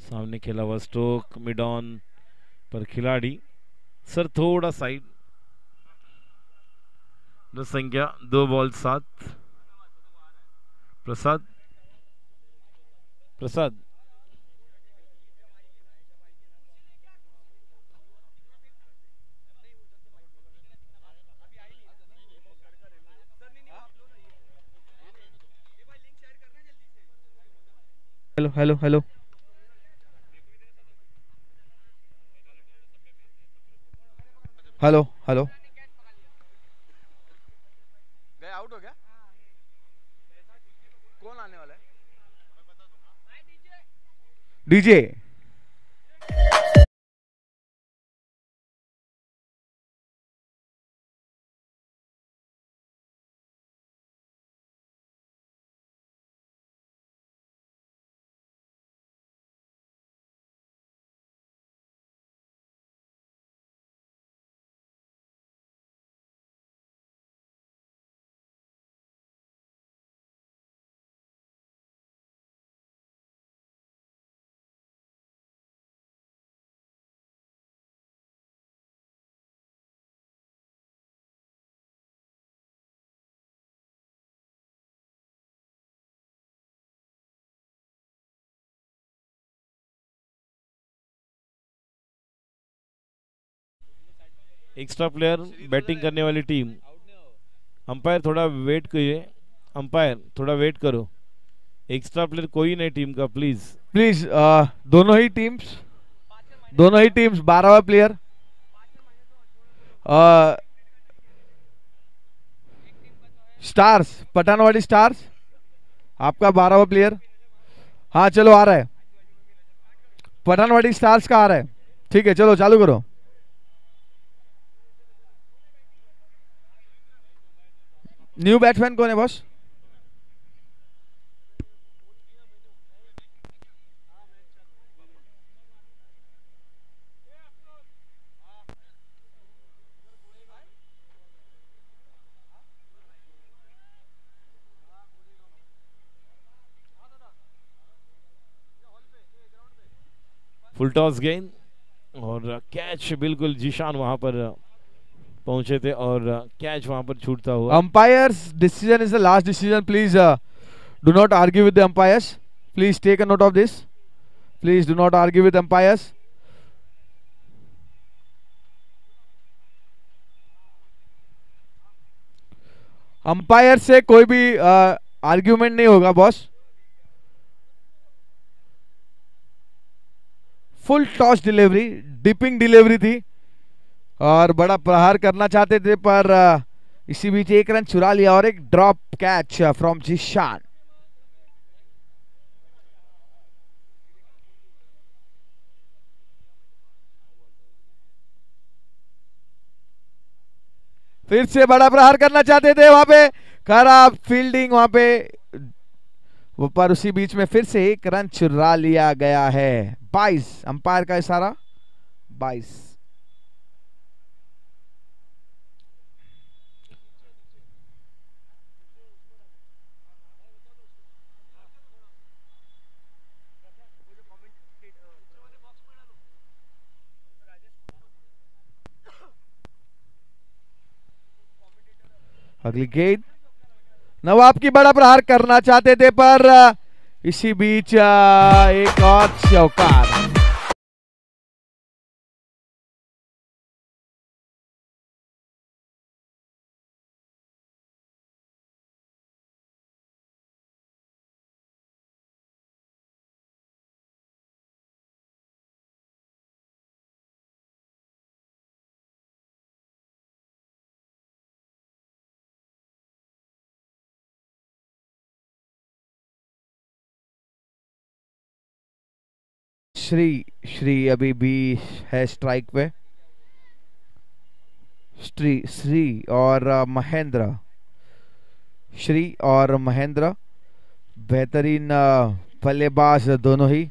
सामने खेला हुआ स्टोक मिड ऑन पर खिलाड़ी सर थोड़ा साइड। संख्या 2 ball 7। Prasad Prasad hello hello hello hello hello गए आउट हो गया। कौन आने वाला है? डीजे एक्स्ट्रा प्लेयर बैटिंग करने वाली टीम। अंपायर थोड़ा वेट करिए। अंपायर थोड़ा वेट करो। एक्स्ट्रा प्लेयर कोई नहीं टीम का प्लीज प्लीज। दोनों ही टीम्स 12वां प्लेयर। स्टार्स पठानवाड़ी स्टार्स आपका 12वां प्लेयर। हाँ चलो आ रहा है। पठानवाड़ी स्टार्स का आ रहा है। ठीक है चलो चालू करो। न्यू बैट्समैन कौन है बॉस? फुल टॉस गेंद और कैच बिल्कुल जीशान वहां पर पहुंचे थे और कैच वहां पर छूटता हुआ। Umpire's decision is the last decision. Please do not argue with the umpires. Please take a note of this. Please do not argue with umpires. Umpire से कोई भी आर्ग्यूमेंट नहीं होगा boss. Full toss delivery, dipping delivery थी और बड़ा प्रहार करना चाहते थे पर इसी बीच एक रन चुरा लिया और एक ड्रॉप कैच फ्रॉम जीशान। फिर से बड़ा प्रहार करना चाहते थे वहां पे, खराब फील्डिंग वहां पे, पर उसी बीच में फिर से एक रन चुरा लिया गया है। 22 अंपायर का इशारा 22। अगली गेंद नवाब की बड़ा प्रहार करना चाहते थे पर इसी बीच एक और चौकार। श्री श्री अभी भी है स्ट्राइक पे। श्री और महेंद्र, श्री और महेंद्र बेहतरीन बल्लेबाज दोनों ही।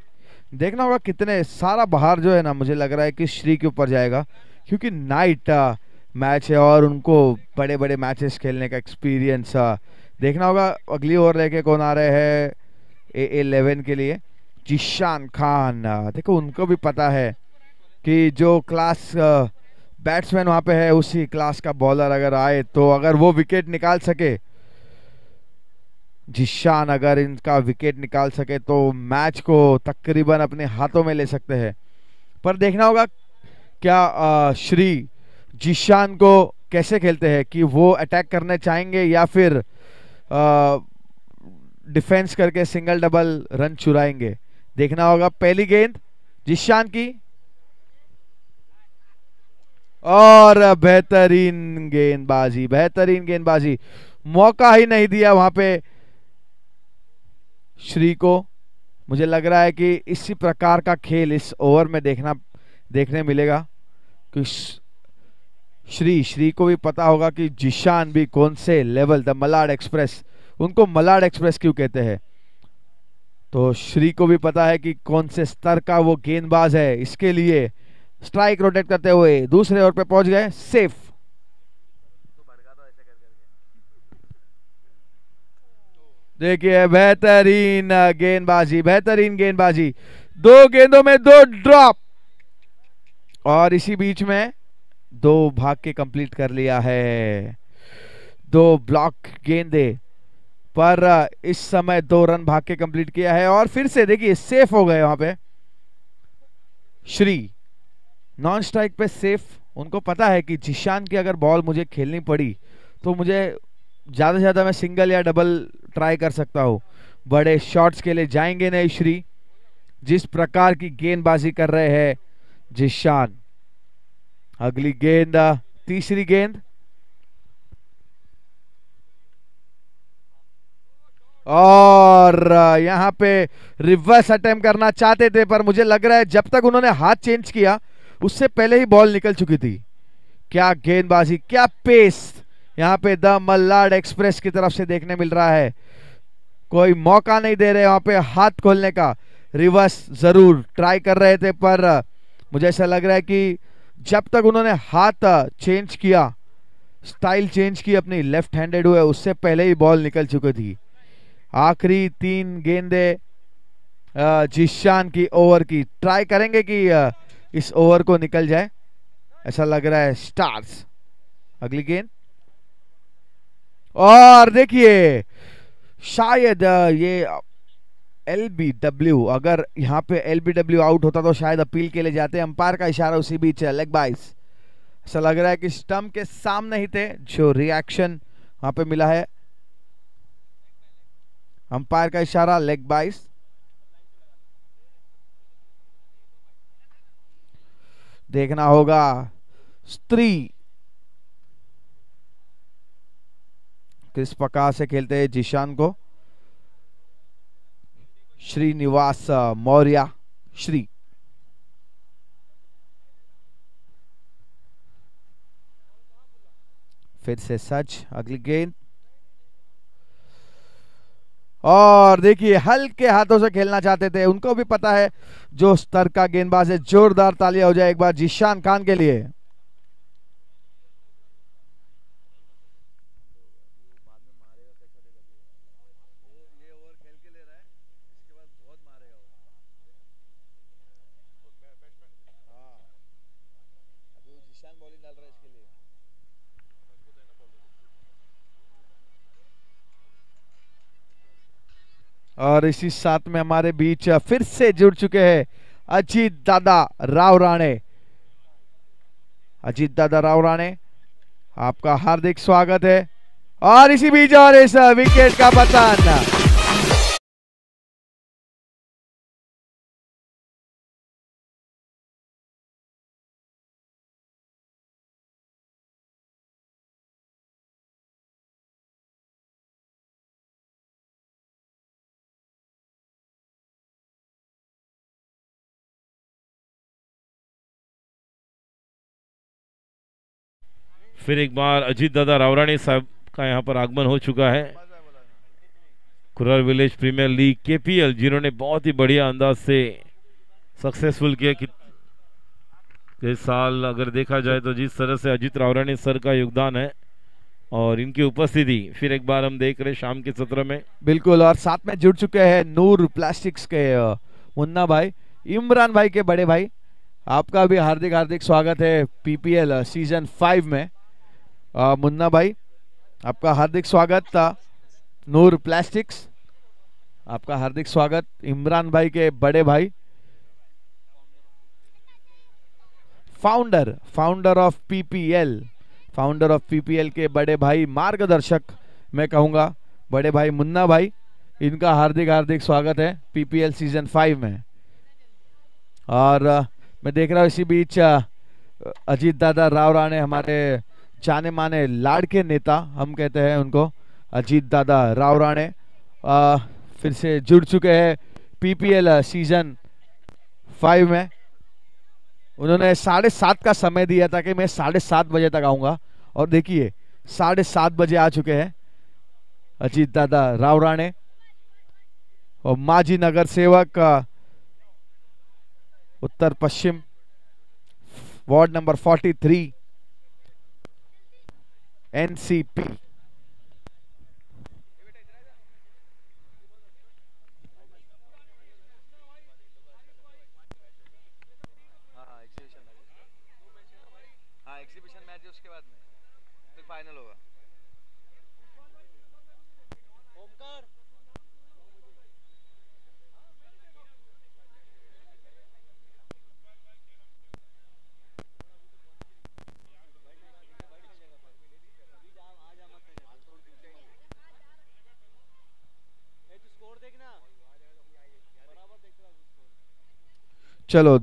देखना होगा कितने सारा बहार जो है ना, मुझे लग रहा है कि श्री के ऊपर जाएगा क्योंकि नाइट मैच है और उनको बड़े बड़े मैचेस खेलने का एक्सपीरियंस। देखना होगा अगली ओवर लेके कौन आ रहे हैं A11 के लिए। जिशान खान, देखो उनको भी पता है कि जो क्लास बैट्समैन वहां पे है उसी क्लास का बॉलर अगर आए तो अगर वो विकेट निकाल सके, जिशान अगर इनका विकेट निकाल सके तो मैच को तकरीबन अपने हाथों में ले सकते हैं। पर देखना होगा क्या श्री जिशान को कैसे खेलते हैं, कि वो अटैक करने चाहेंगे या फिर डिफेंस करके सिंगल डबल रन चुराएंगे। देखना होगा। पहली गेंद जिशान की और बेहतरीन गेंदबाजी, बेहतरीन गेंदबाजी, मौका ही नहीं दिया वहां पे श्री को। मुझे लग रहा है कि इसी प्रकार का खेल इस ओवर में देखने मिलेगा कि श्री को भी पता होगा कि जिशान भी कौन से लेवल, द मलाड एक्सप्रेस, उनको मलाड एक्सप्रेस क्यों कहते हैं, तो श्री को भी पता है कि कौन से स्तर का वो गेंदबाज है। इसके लिए स्ट्राइक रोटेट करते हुए दूसरे ओवर पे पहुंच गए, सेफ। देखिए बेहतरीन गेंदबाजी, बेहतरीन गेंदबाजी, 2 गेंदों में 2 ड्रॉप और इसी बीच में 2 भाग के कंप्लीट कर लिया है। 2 ब्लॉक गेंदे पर इस समय 2 रन भाग के कंप्लीट किया है और फिर से देखिए सेफ हो गए वहां पे श्री, नॉन स्ट्राइक पे सेफ। उनको पता है कि जिशान की अगर बॉल मुझे खेलनी पड़ी तो मुझे ज्यादा से ज्यादा मैं सिंगल या डबल ट्राई कर सकता हूं, बड़े शॉट्स के लिए जाएंगे नहीं श्री, जिस प्रकार की गेंदबाजी कर रहे हैं जिशान। अगली गेंद, तीसरी गेंद और यहां पे रिवर्स अटेम्प्ट करना चाहते थे पर मुझे लग रहा है जब तक उन्होंने हाथ चेंज किया उससे पहले ही बॉल निकल चुकी थी। क्या गेंदबाजी, क्या पेस यहां पे द मल्लाड एक्सप्रेस की तरफ से देखने मिल रहा है। कोई मौका नहीं दे रहे वहां पे हाथ खोलने का। रिवर्स जरूर ट्राई कर रहे थे पर मुझे ऐसा लग रहा है कि जब तक उन्होंने हाथ चेंज किया, स्टाइल चेंज की अपनी, लेफ्ट हैंडेड हुए, उससे पहले ही बॉल निकल चुकी थी। आखिरी 3 गेंदे जिशान की ओवर की, ट्राई करेंगे कि इस ओवर को निकल जाए, ऐसा लग रहा है स्टार्स। अगली गेंद और देखिए शायद ये LBW, अगर यहाँ पे LBW आउट होता तो शायद अपील के लिए जाते। अंपायर का इशारा उसी बीच है, लेग बाइस। ऐसा लग रहा है कि स्टंप के सामने ही थे जो रिएक्शन वहां पे मिला है। अंपायर का इशारा, लेग बाइस। देखना होगा स्त्री किस प्रकार से खेलते हैं जिशान को। श्रीनिवास मौर्य, श्री फिर से सच। अगली गेंद और देखिए हल्के हाथों से खेलना चाहते थे, उनको भी पता है जो स्तर का गेंदबाज है। जोरदार तालियां हो जाए एक बार जिशान खान के लिए। और इसी साथ में हमारे बीच फिर से जुड़ चुके हैं अजीत दादा राव राणे। अजीत दादा राव राणे, आपका हार्दिक स्वागत है। और इसी बीच और इस विकेट का पतन। फिर एक बार अजीत दादा रावराणी साहब का यहाँ पर आगमन हो चुका है। Kurar village premier league KPL, जिन्होंने बहुत ही बढ़िया अंदाज से सक्सेसफुल किया कि इस साल अगर देखा जाए तो जिस तरह से अजीत रावराणी सर का योगदान है और इनकी उपस्थिति फिर एक बार हम देख रहे शाम के सत्र में। बिल्कुल, और साथ में जुड़ चुके हैं नूर प्लास्टिक्स के मुन्ना भाई, इमरान भाई के बड़े भाई, आपका भी हार्दिक हार्दिक स्वागत है पीपीएल सीजन 5 में। मुन्ना भाई आपका हार्दिक स्वागत था। नूर प्लास्टिक्स आपका हार्दिक स्वागत। इमरान भाई के बड़े भाई, फाउंडर ऑफ पीपीएल के बड़े भाई, मार्गदर्शक मैं कहूंगा, बड़े भाई मुन्ना भाई, इनका हार्दिक हार्दिक स्वागत है पीपीएल सीजन 5 में। और मैं देख रहा हूँ इसी बीच अजीत दादा राव राणे, हमारे जाने माने लाड़के नेता हम कहते हैं उनको, अजीत दादा राव राणे फिर से जुड़ चुके हैं पीपीएल सीजन 5 में। उन्होंने 7:30 का समय दिया था कि मैं 7:30 बजे तक आऊंगा, और देखिए 7:30 बजे आ चुके हैं अजीत दादा राव राणे। और माजी नगर सेवक उत्तर पश्चिम वार्ड नंबर 43 एनसीपी। हाँ एग्जीबिशन मैच है, उसके बाद में फिर फाइनल होगा। ओमकार स्कोर देखना बराबर देख रहा हूँ स्कोर। चलो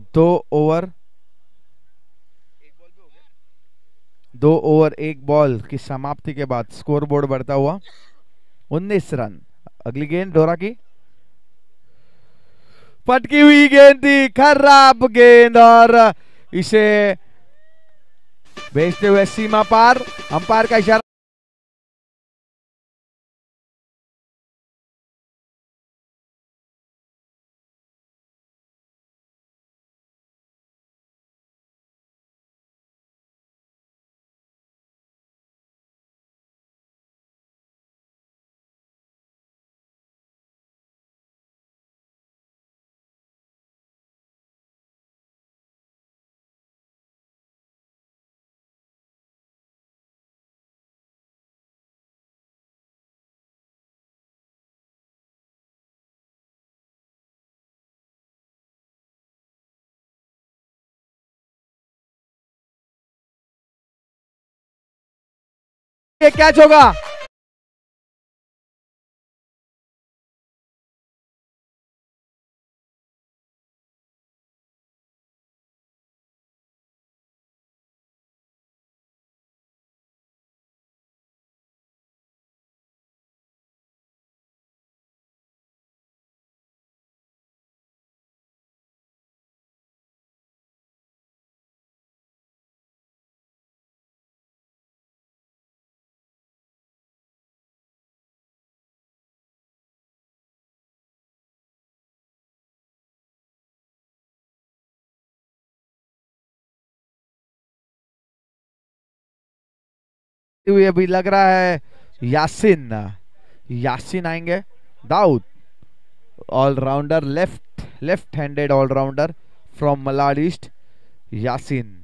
2 ओवर 1 बॉल की समाप्ति के बाद स्कोर बोर्ड बढ़ता हुआ 19 रन। अगली गेंद डोरा की, पटकी हुई गेंद थी, खराब गेंद, और इसे भेजते हुए सीमा पार। अंपायर का इशारा, ये कैच होगा। अभी लग रहा है यासिन आएंगे। Dawood allrounder, left handed allrounder from Malad east, Yasin.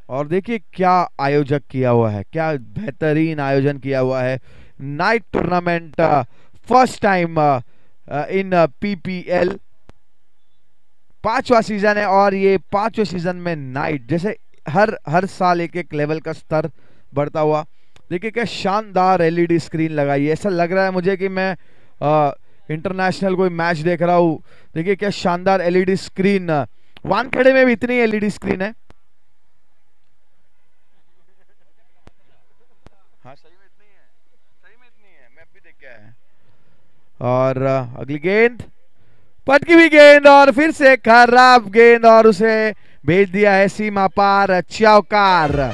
और देखिए क्या आयोजक किया हुआ है, क्या बेहतरीन आयोजन किया हुआ है। Night tournament first time in PPL, 5वां सीजन है, और ये 5वें सीजन में नाइट, जैसे हर साल एक एक लेवल का स्तर बढ़ता हुआ। देखिए क्या शानदार एलईडी स्क्रीन लगाई है, ऐसा लग रहा है मुझे कि मैं इंटरनेशनल कोई मैच देख रहा हूँ। देखिए क्या शानदार एलईडी स्क्रीन, वानखेड़े में भी इतनी एलईडी स्क्रीन है। हाँ सही में इतनी है, मैं भी देख के आया। और अगली गेंद, पटकी हुई गेंद, और फिर से खराब गेंद, और उसे भेज दिया है सीमा पार, चौकार।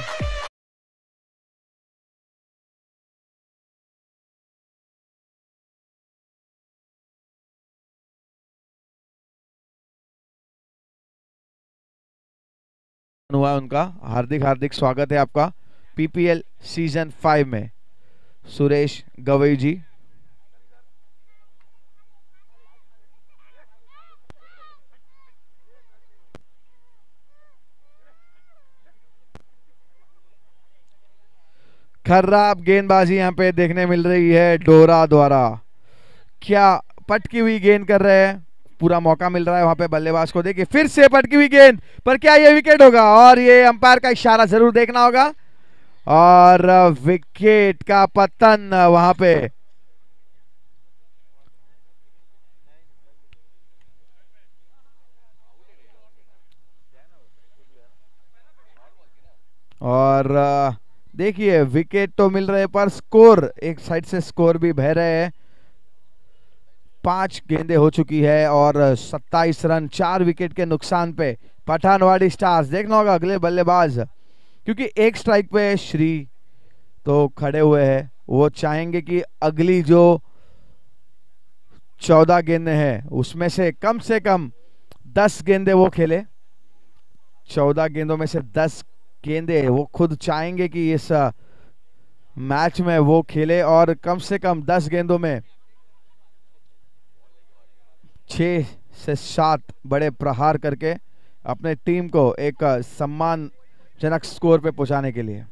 हुआ उनका हार्दिक हार्दिक स्वागत है आपका पीपीएल सीजन 5 में। सुरेश गवई जी। खराब गेंदबाजी यहाँ पे देखने मिल रही है डोरा द्वारा। क्या पटकी हुई गेंद कर रहे हैं, पूरा मौका मिल रहा है वहां पे बल्लेबाज को। देखिए फिर से पटकी हुई गेंद पर क्या ये विकेट होगा, और ये अंपायर का इशारा जरूर देखना होगा, और विकेट का पतन वहां पे। और देखिए विकेट तो मिल रहे पर स्कोर एक साइड से स्कोर भी बह रहे हैं। 5 गेंदें हो चुकी है और 27 रन 4 विकेट के नुकसान पे पठानवाड़ी स्टार्स। देखना होगा अगले बल्लेबाज, क्योंकि एक स्ट्राइक पे श्री तो खड़े हुए हैं, वो चाहेंगे कि अगली जो 14 गेंदें हैं उसमें से कम 10 गेंदें वो खेले। 14 गेंदों में से 10 गेंदें वो खुद चाहेंगे कि इस मैच में वो खेले, और कम से कम 10 गेंदों में 6 से 7 बड़े प्रहार करके अपने टीम को एक सम्मानजनक स्कोर पे पहुंचाने के लिए।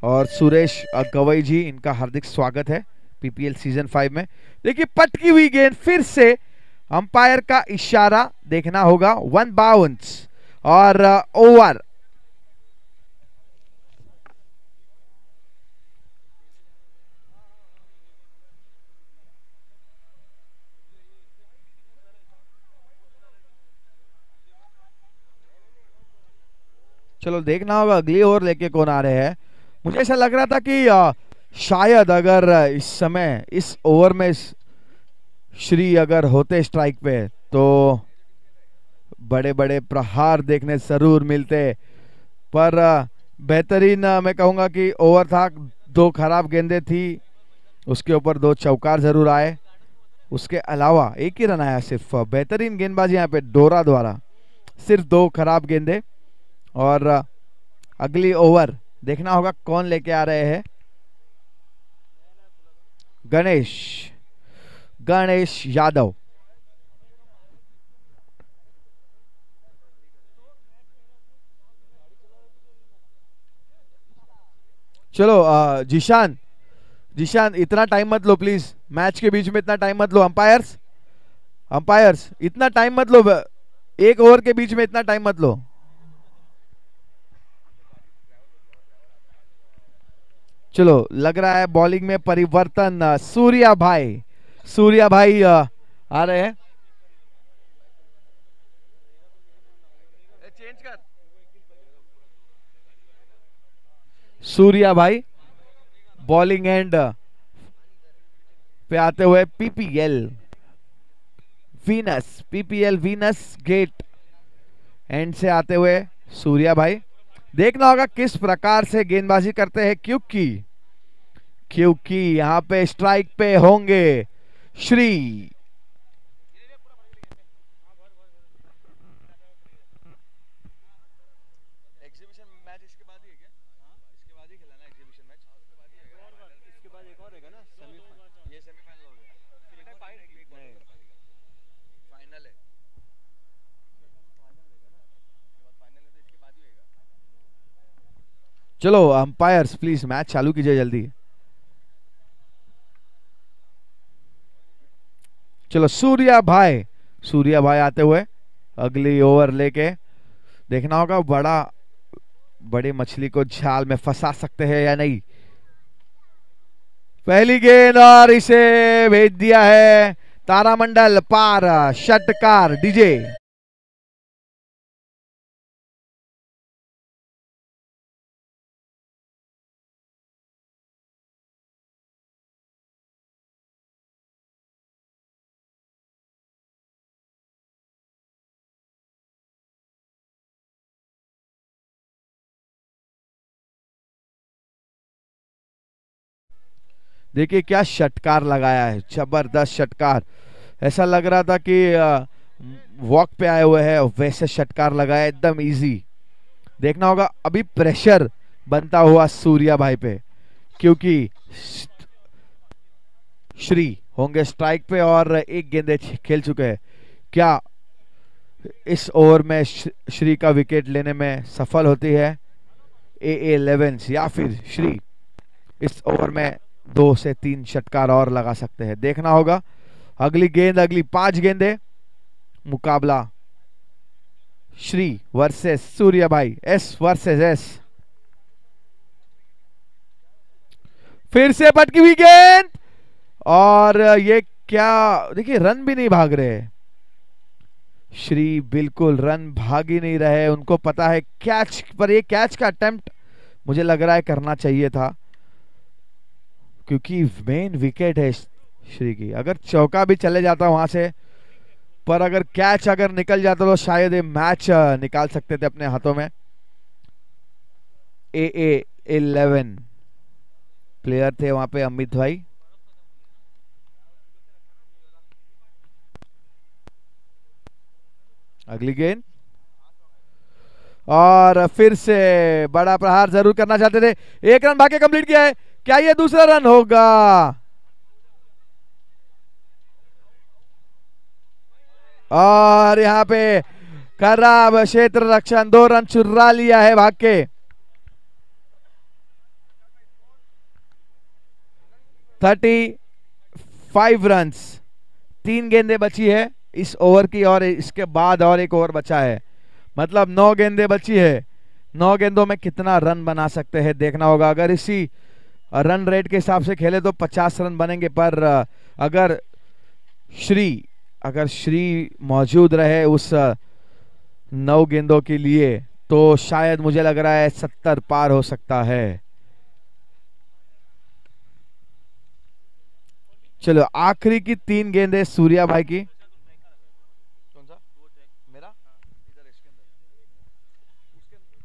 और सुरेश गवई जी, इनका हार्दिक स्वागत है पीपीएल सीजन 5 में। देखिए पटकी हुई गेंद, फिर से अंपायर का इशारा देखना होगा। 1 बाउंस और ओवर। चलो देखना होगा अगली ओवर लेके कौन आ रहे हैं। मुझे ऐसा लग रहा था कि शायद अगर इस समय इस ओवर में श्री अगर होते स्ट्राइक पे तो बड़े बड़े प्रहार देखने जरूर मिलते, पर बेहतरीन मैं कहूंगा कि ओवर था। 2 खराब गेंदें थी, उसके ऊपर 2 चौकार जरूर आए, उसके अलावा 1 ही रन आया सिर्फ। बेहतरीन गेंदबाजी यहाँ पे डोरा द्वारा, सिर्फ 2 खराब गेंदें। और अगली ओवर देखना होगा कौन लेके आ रहे हैं। गणेश यादव। चलो जिशान इतना टाइम मत लो प्लीज, मैच के बीच में इतना टाइम मत लो। अंपायर्स इतना टाइम मत लो, 1 ओवर के बीच में इतना टाइम मत लो। चलो लग रहा है बॉलिंग में परिवर्तन। सूर्या भाई आ रहे हैं। चेंज कर। सूर्या भाई बॉलिंग एंड पे आते हुए पीपीएल वीनस गेट एंड से आते हुए सूर्या भाई। देखना होगा किस प्रकार से गेंदबाजी करते हैं, क्योंकि यहां पे स्ट्राइक पे होंगे श्री। एग्जीबिशन मैच इसके बाद ही है क्या? इसके बाद ही खिलाना एग्जीबिशन मैच। इसके बाद एक और रहेगा ना सेमीफाइनल। ये सेमीफाइनल हो गया, फाइनल है। चलो अंपायर्स प्लीज मैच चालू कीजिए जल्दी। चलो सूर्या भाई आते हुए अगली ओवर लेके। देखना होगा बड़ी मछली को जाल में फंसा सकते हैं या नहीं। पहली गेंद और इसे भेज दिया है तारामंडल पार। षटकार डीजे। देखिए क्या षटकार लगाया है, जबरदस्त षटकार। ऐसा लग रहा था कि वॉक पे आए हुए हैं, वैसे षटकार लगाया एकदम इजी। देखना होगा अभी प्रेशर बनता हुआ सूर्या भाई पे, क्योंकि श्री होंगे स्ट्राइक पे और एक गेंदे खेल चुके हैं। क्या इस ओवर में श्री का विकेट लेने में सफल होती है AA11 या फिर श्री इस ओवर में 2 से 3 षटकार और लगा सकते हैं? देखना होगा। अगली गेंद, अगली 5 गेंदे, मुकाबला श्री वर्सेस सूर्या भाई, एस वर्सेस एस। फिर से पटकी हुई गेंद और ये क्या, देखिए रन भी नहीं भाग रहे श्री, बिल्कुल रन भाग ही नहीं रहे। उनको पता है कैच पर, ये कैच का अटेम्प्ट मुझे लग रहा है करना चाहिए था, क्योंकि मेन विकेट है श्री की। अगर चौका भी चले जाता वहां से, पर अगर कैच अगर निकल जाता तो शायद ये मैच निकाल सकते थे अपने हाथों में। AA11 प्लेयर थे वहां पे अमित भाई। अगली गेंद और फिर से बड़ा प्रहार जरूर करना चाहते थे। 1 रन भागे कंप्लीट किया है, क्या ये दूसरा रन होगा? और यहां पे खराब क्षेत्र रक्षण, 2 रन चुरा लिया है भाग के। 35 रन्स, 3 गेंदें बची है इस ओवर की और इसके बाद और एक ओवर बचा है, मतलब 9 गेंदें बची है। 9 गेंदों में कितना रन बना सकते हैं देखना होगा। अगर इसी रन रेट के हिसाब से खेले तो 50 रन बनेंगे, पर अगर श्री मौजूद रहे उस 9 गेंदों के लिए तो शायद मुझे लग रहा है 70 पार हो सकता है। चलो आखिरी की 3 गेंदें सूर्या भाई की। कौन सा? मेरा इधर इसके अंदर, उसके अंदर।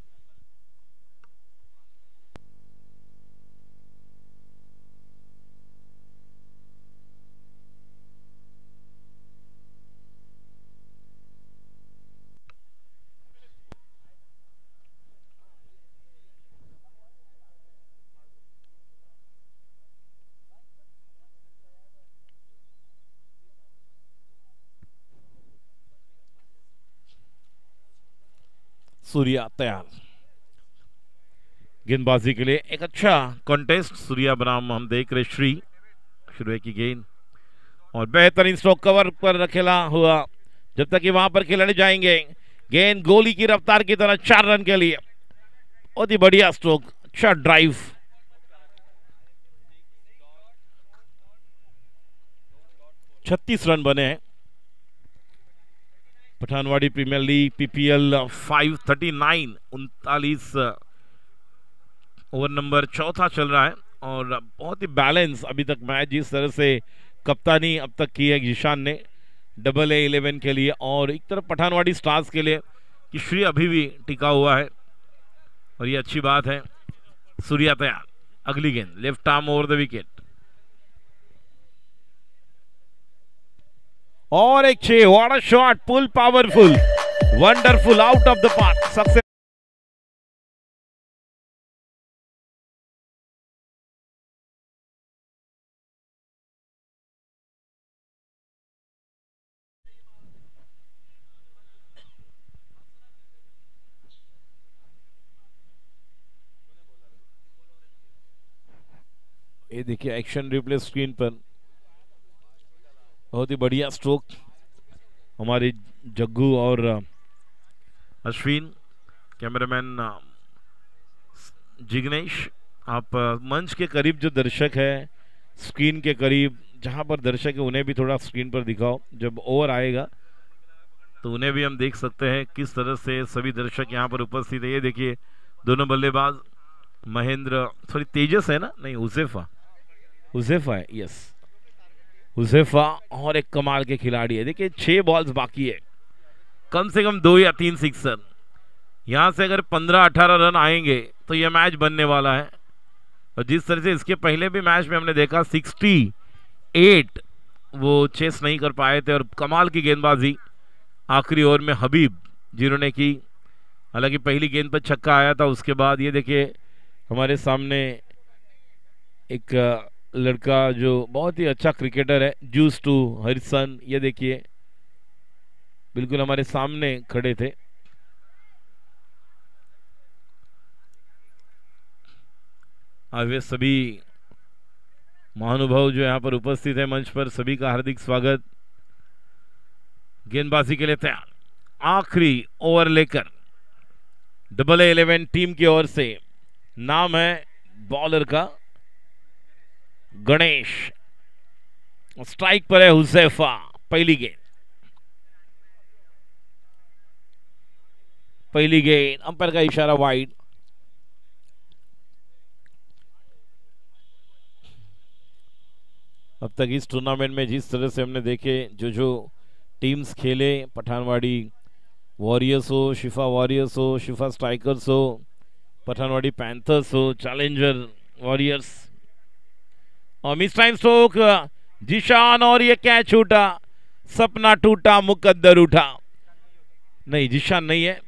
सूर्या तैयार गेंदबाजी के लिए। एक अच्छा कॉन्टेस्ट सूर्या बनाम हम देख रहे श्री की गेंद और बेहतरीन स्ट्रोक कवर पर खेला हुआ, जब तक कि वहां पर खिलाड़ी जाएंगे। गेंद गोली की रफ्तार की तरह 4 रन के लिए, बहुत ही बढ़िया स्ट्रोक, अच्छा ड्राइव। छत्तीस रन बने हैं। Pathanwadi premier league PPL 539 39 over number 4 चल रहा है और बहुत ही बैलेंस अभी तक मैच, जिस तरह से कप्तानी अब तक की है जिशान ने AA11 के लिए और एक तरफ पठानवाड़ी स्टार्स के लिए कि श्री अभी भी टिका हुआ है और ये अच्छी बात है। सूर्या तैयार, अगली गेंद left arm over the wicket और एक 6। What a shot, pull powerful, wonderful, out of the park, success. ये देखिए एक्शन रिप्ले स्क्रीन पर, बहुत ही बढ़िया स्ट्रोक हमारे जग्गू और अश्विन, कैमरामैन जिग्नेश। आप मंच के करीब जो दर्शक है, स्क्रीन के करीब जहां पर दर्शक है, उन्हें भी थोड़ा स्क्रीन पर दिखाओ। जब ओवर आएगा तो उन्हें भी हम देख सकते हैं किस तरह से सभी दर्शक यहां पर उपस्थित है। ये देखिए दोनों बल्लेबाज महेंद्र, सॉरी तेजस है ना, नहीं हुज़ैफा है, यस हुज़ैफा, और एक कमाल के खिलाड़ी है। देखिए 6 बॉल्स बाकी है, कम से कम 2 या 3 सिक्सर। यहां से अगर 15-18 रन आएंगे तो यह मैच बनने वाला है। और जिस तरह से इसके पहले भी मैच में हमने देखा 68 वो चेस नहीं कर पाए थे और कमाल की गेंदबाजी आखिरी ओवर में हबीब जिन्होंने की, हालांकि पहली गेंद पर छक्का आया था, उसके बाद ये देखिए हमारे सामने एक लड़का जो बहुत ही अच्छा क्रिकेटर है, जूस टू हरिसन, ये देखिए बिल्कुल हमारे सामने खड़े थे। वे सभी महानुभाव जो यहाँ पर उपस्थित है मंच पर, सभी का हार्दिक स्वागत। गेंदबाजी के लिए तैयार, आखिरी ओवर लेकर AA11 टीम की ओर से। नाम है बॉलर का गणेश, स्ट्राइक पर है हुजैफा। पहली गेंद अंपायर का इशारा वाइड। अब तक इस टूर्नामेंट में जिस तरह से हमने देखे जो टीम्स खेले, पठानवाड़ी वॉरियर्स हो, शिफा वॉरियर्स हो, शिफा स्ट्राइकर्स हो, पठानवाड़ी पैंथर्स हो, चैलेंजर वॉरियर्स, और मिस टाइम स्ट्रोक जिशान, और ये कैच छूटा, सपना टूटा मुकद्दर उठा। नहीं, जिशान नहीं है,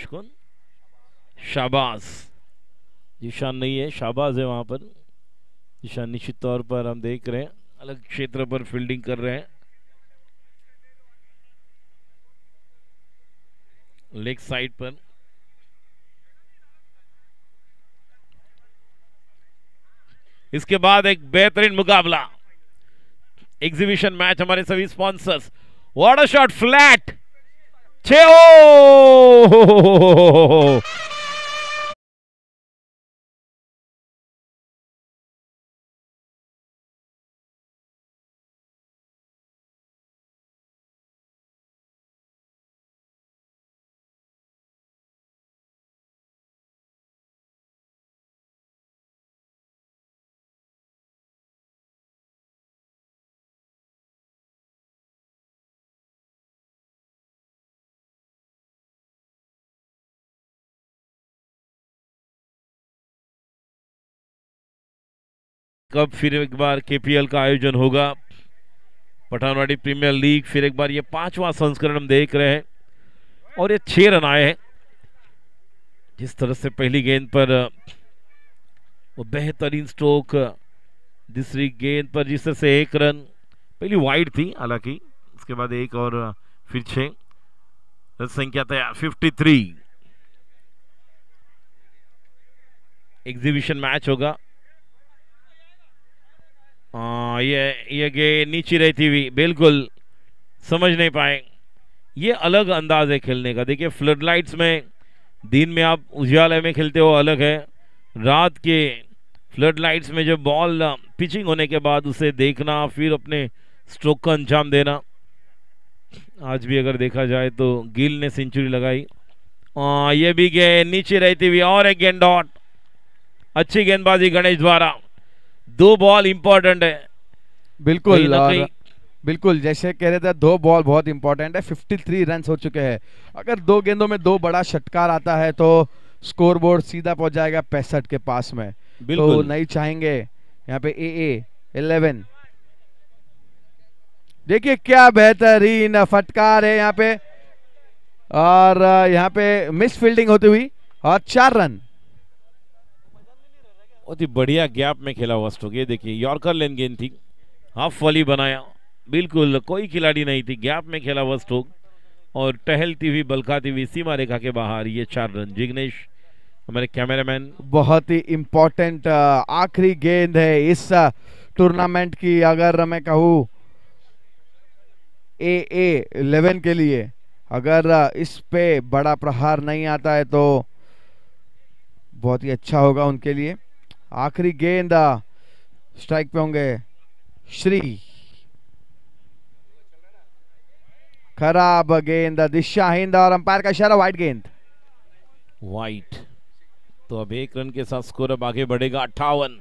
कौन? शाबाज। जिशान नहीं है, शाबाज है वहां पर। जिशान निश्चित तौर पर हम देख रहे हैं अलग क्षेत्र पर फील्डिंग कर रहे हैं, लेग साइड पर। इसके बाद एक बेहतरीन मुकाबला, एग्जीबिशन मैच, हमारे सभी sponsors. What a shot, flat 6। कब फिर एक बार KPL का आयोजन होगा, पठानवाड़ी प्रीमियर लीग, फिर एक बार ये 5वां संस्करण हम देख रहे हैं, और ये 6 रन आए हैं। जिस तरह से पहली गेंद पर वो बेहतरीन स्ट्रोक, दूसरी गेंद पर जिस तरह से 1 रन, पहली वाइड थी हालांकि, उसके बाद 1 और फिर 6 रन संख्या तैयार। 53 एग्जीबिशन मैच होगा। ये गेंद नीचे रहती हुई, बिल्कुल समझ नहीं पाए। ये अलग अंदाज है खेलने का। देखिए फ्लड लाइट्स में, दिन में आप उजाले में खेलते हो अलग है, रात के फ्लड लाइट्स में जब बॉल पिचिंग होने के बाद उसे देखना, फिर अपने स्ट्रोक का अंजाम देना। आज भी अगर देखा जाए तो गिल ने सेंचुरी लगाई। ये भी गेंद नीचे रहती हुई, और एक गेंद डॉट। अच्छी गेंदबाजी गणेश द्वारा, 2 बॉल इंपॉर्टेंट है। बिल्कुल, और बिल्कुल जैसे कह रहे थे 2 बॉल बहुत इंपॉर्टेंट है। 53 रन हो चुके हैं। अगर 2 गेंदों में 2 बड़ा षटकार आता है तो स्कोर बोर्ड सीधा पहुंच जाएगा 65 के पास में। तो नहीं चाहेंगे यहाँ पे AA11। देखिए क्या बेहतरीन फटकार है यहाँ पे, और यहाँ पे मिस फील्डिंग होती हुई, और 4 रन। बहुत ही बढ़िया गैप में खेला हुआ स्ट्रोक। ये देखिए यॉर्कर लेन गेंद थी, हाफ वॉली बनाया, बिल्कुल कोई खिलाड़ी नहीं थी, गैप में खेला हुआ स्ट्रोक, और टहलती हुई बलखाती हुई सीमा रेखा के बाहर ये 4 रन। जिग्नेश हमारे कैमरामैन। बहुत ही इंपॉर्टेंट आखिरी गेंद है इस टूर्नामेंट की, अगर मैं कहूँ AA11 के लिए। अगर इस पे बड़ा प्रहार नहीं आता है तो बहुत ही अच्छा होगा उनके लिए। आखिरी गेंद, स्ट्राइक पे होंगे श्री। खराब गेंद, दिशाहीन, और अंपायर का इशारा वाइड गेंद। वाइट। तो अब 1 रन के साथ स्कोर अब आगे बढ़ेगा 58।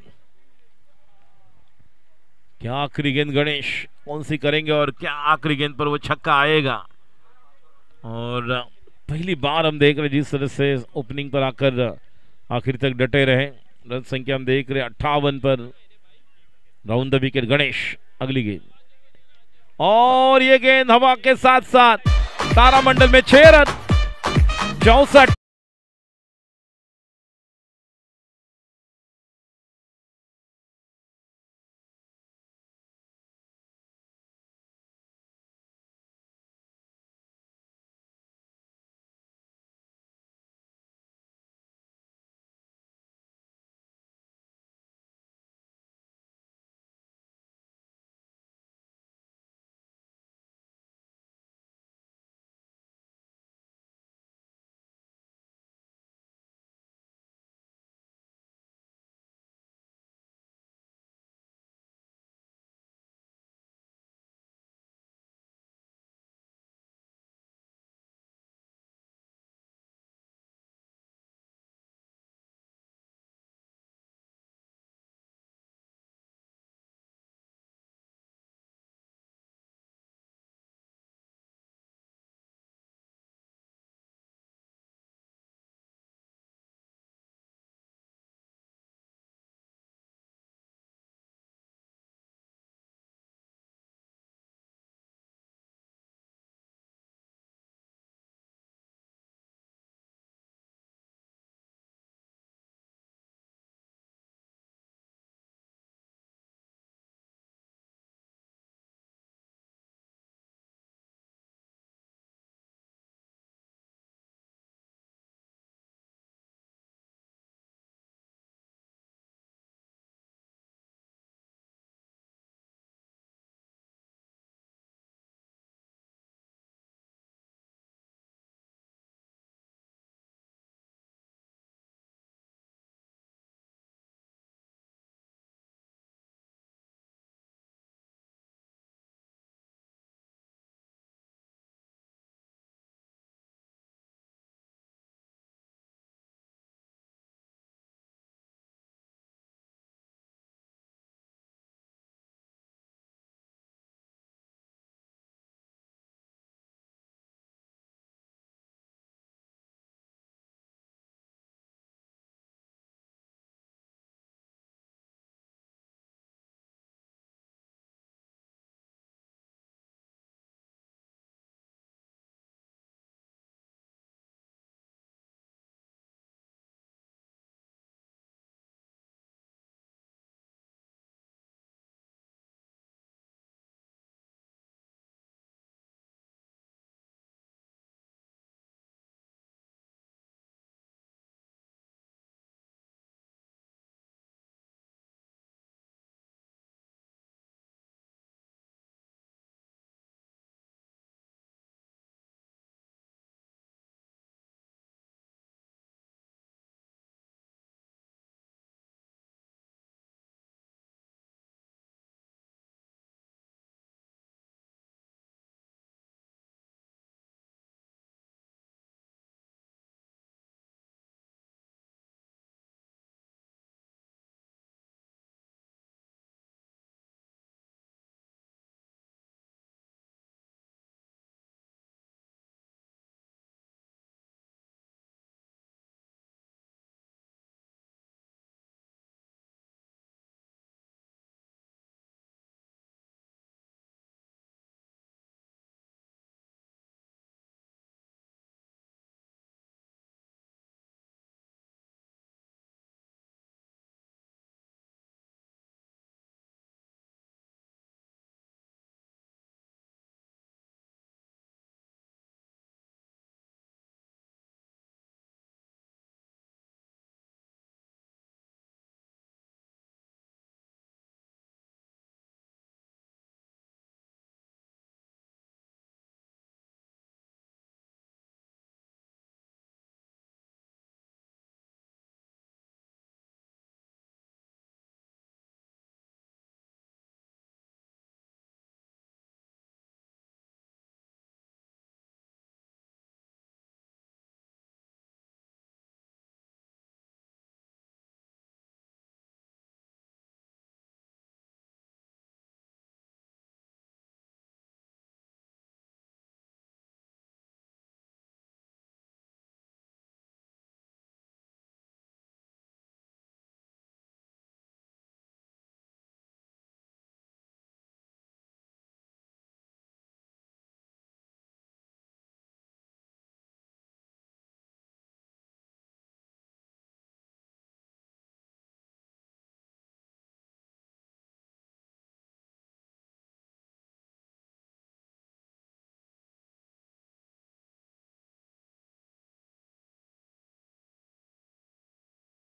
क्या आखिरी गेंद गणेश कौन सी करेंगे, और क्या आखिरी गेंद पर वो छक्का आएगा। और पहली बार हम देख रहे जिस तरह से ओपनिंग पर आकर आखिर तक डटे रहे। रन संख्या हम देख रहे 58 पर। Round the wicket Ganesh. अगली गेंद और ये गेंद हवा के साथ साथ तारामंडल में 6 रन 64।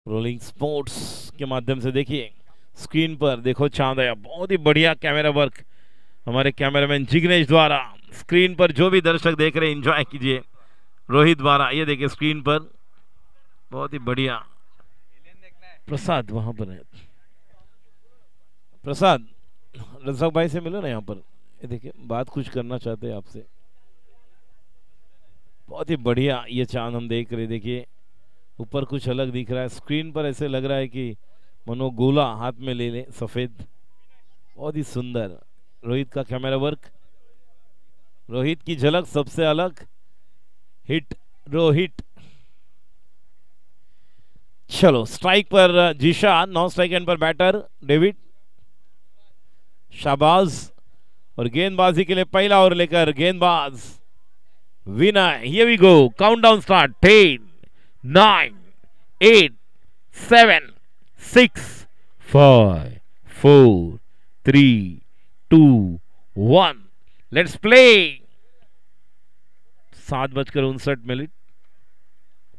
रोलिंग स्पोर्ट्स के माध्यम से देखिए स्क्रीन पर, देखो चांदया, बहुत ही बढ़िया कैमरा वर्क हमारे कैमरामैन जिग्नेश द्वारा। स्क्रीन पर जो भी दर्शक देख रहे हैं एंजॉय कीजिए रोहित द्वारा। ये देखिए स्क्रीन पर बहुत ही बढ़िया। प्रसाद वहां पर है, प्रसाद रजाक भाई से मिलो ना यहाँ पर। ये देखिए बात कुछ करना चाहते हैं आपसे। बहुत ही बढ़िया ये चांद हम देख रहे, देखिए ऊपर कुछ अलग दिख रहा है, स्क्रीन पर ऐसे लग रहा है कि मनो गोला हाथ में ले ले सफेद। बहुत ही सुंदर रोहित का कैमरा वर्क, रोहित की झलक सबसे अलग। हिट रोहित। चलो स्ट्राइक पर जीशान, नॉन स्ट्राइक एंड पर बैटर डेविड। शाबाज। और गेंदबाजी के लिए पहला ओवर लेकर गेंदबाज Vinay. Here we go, countdown start. 10 9 8 7 6 5 4 3 2 1 let's play. 7:59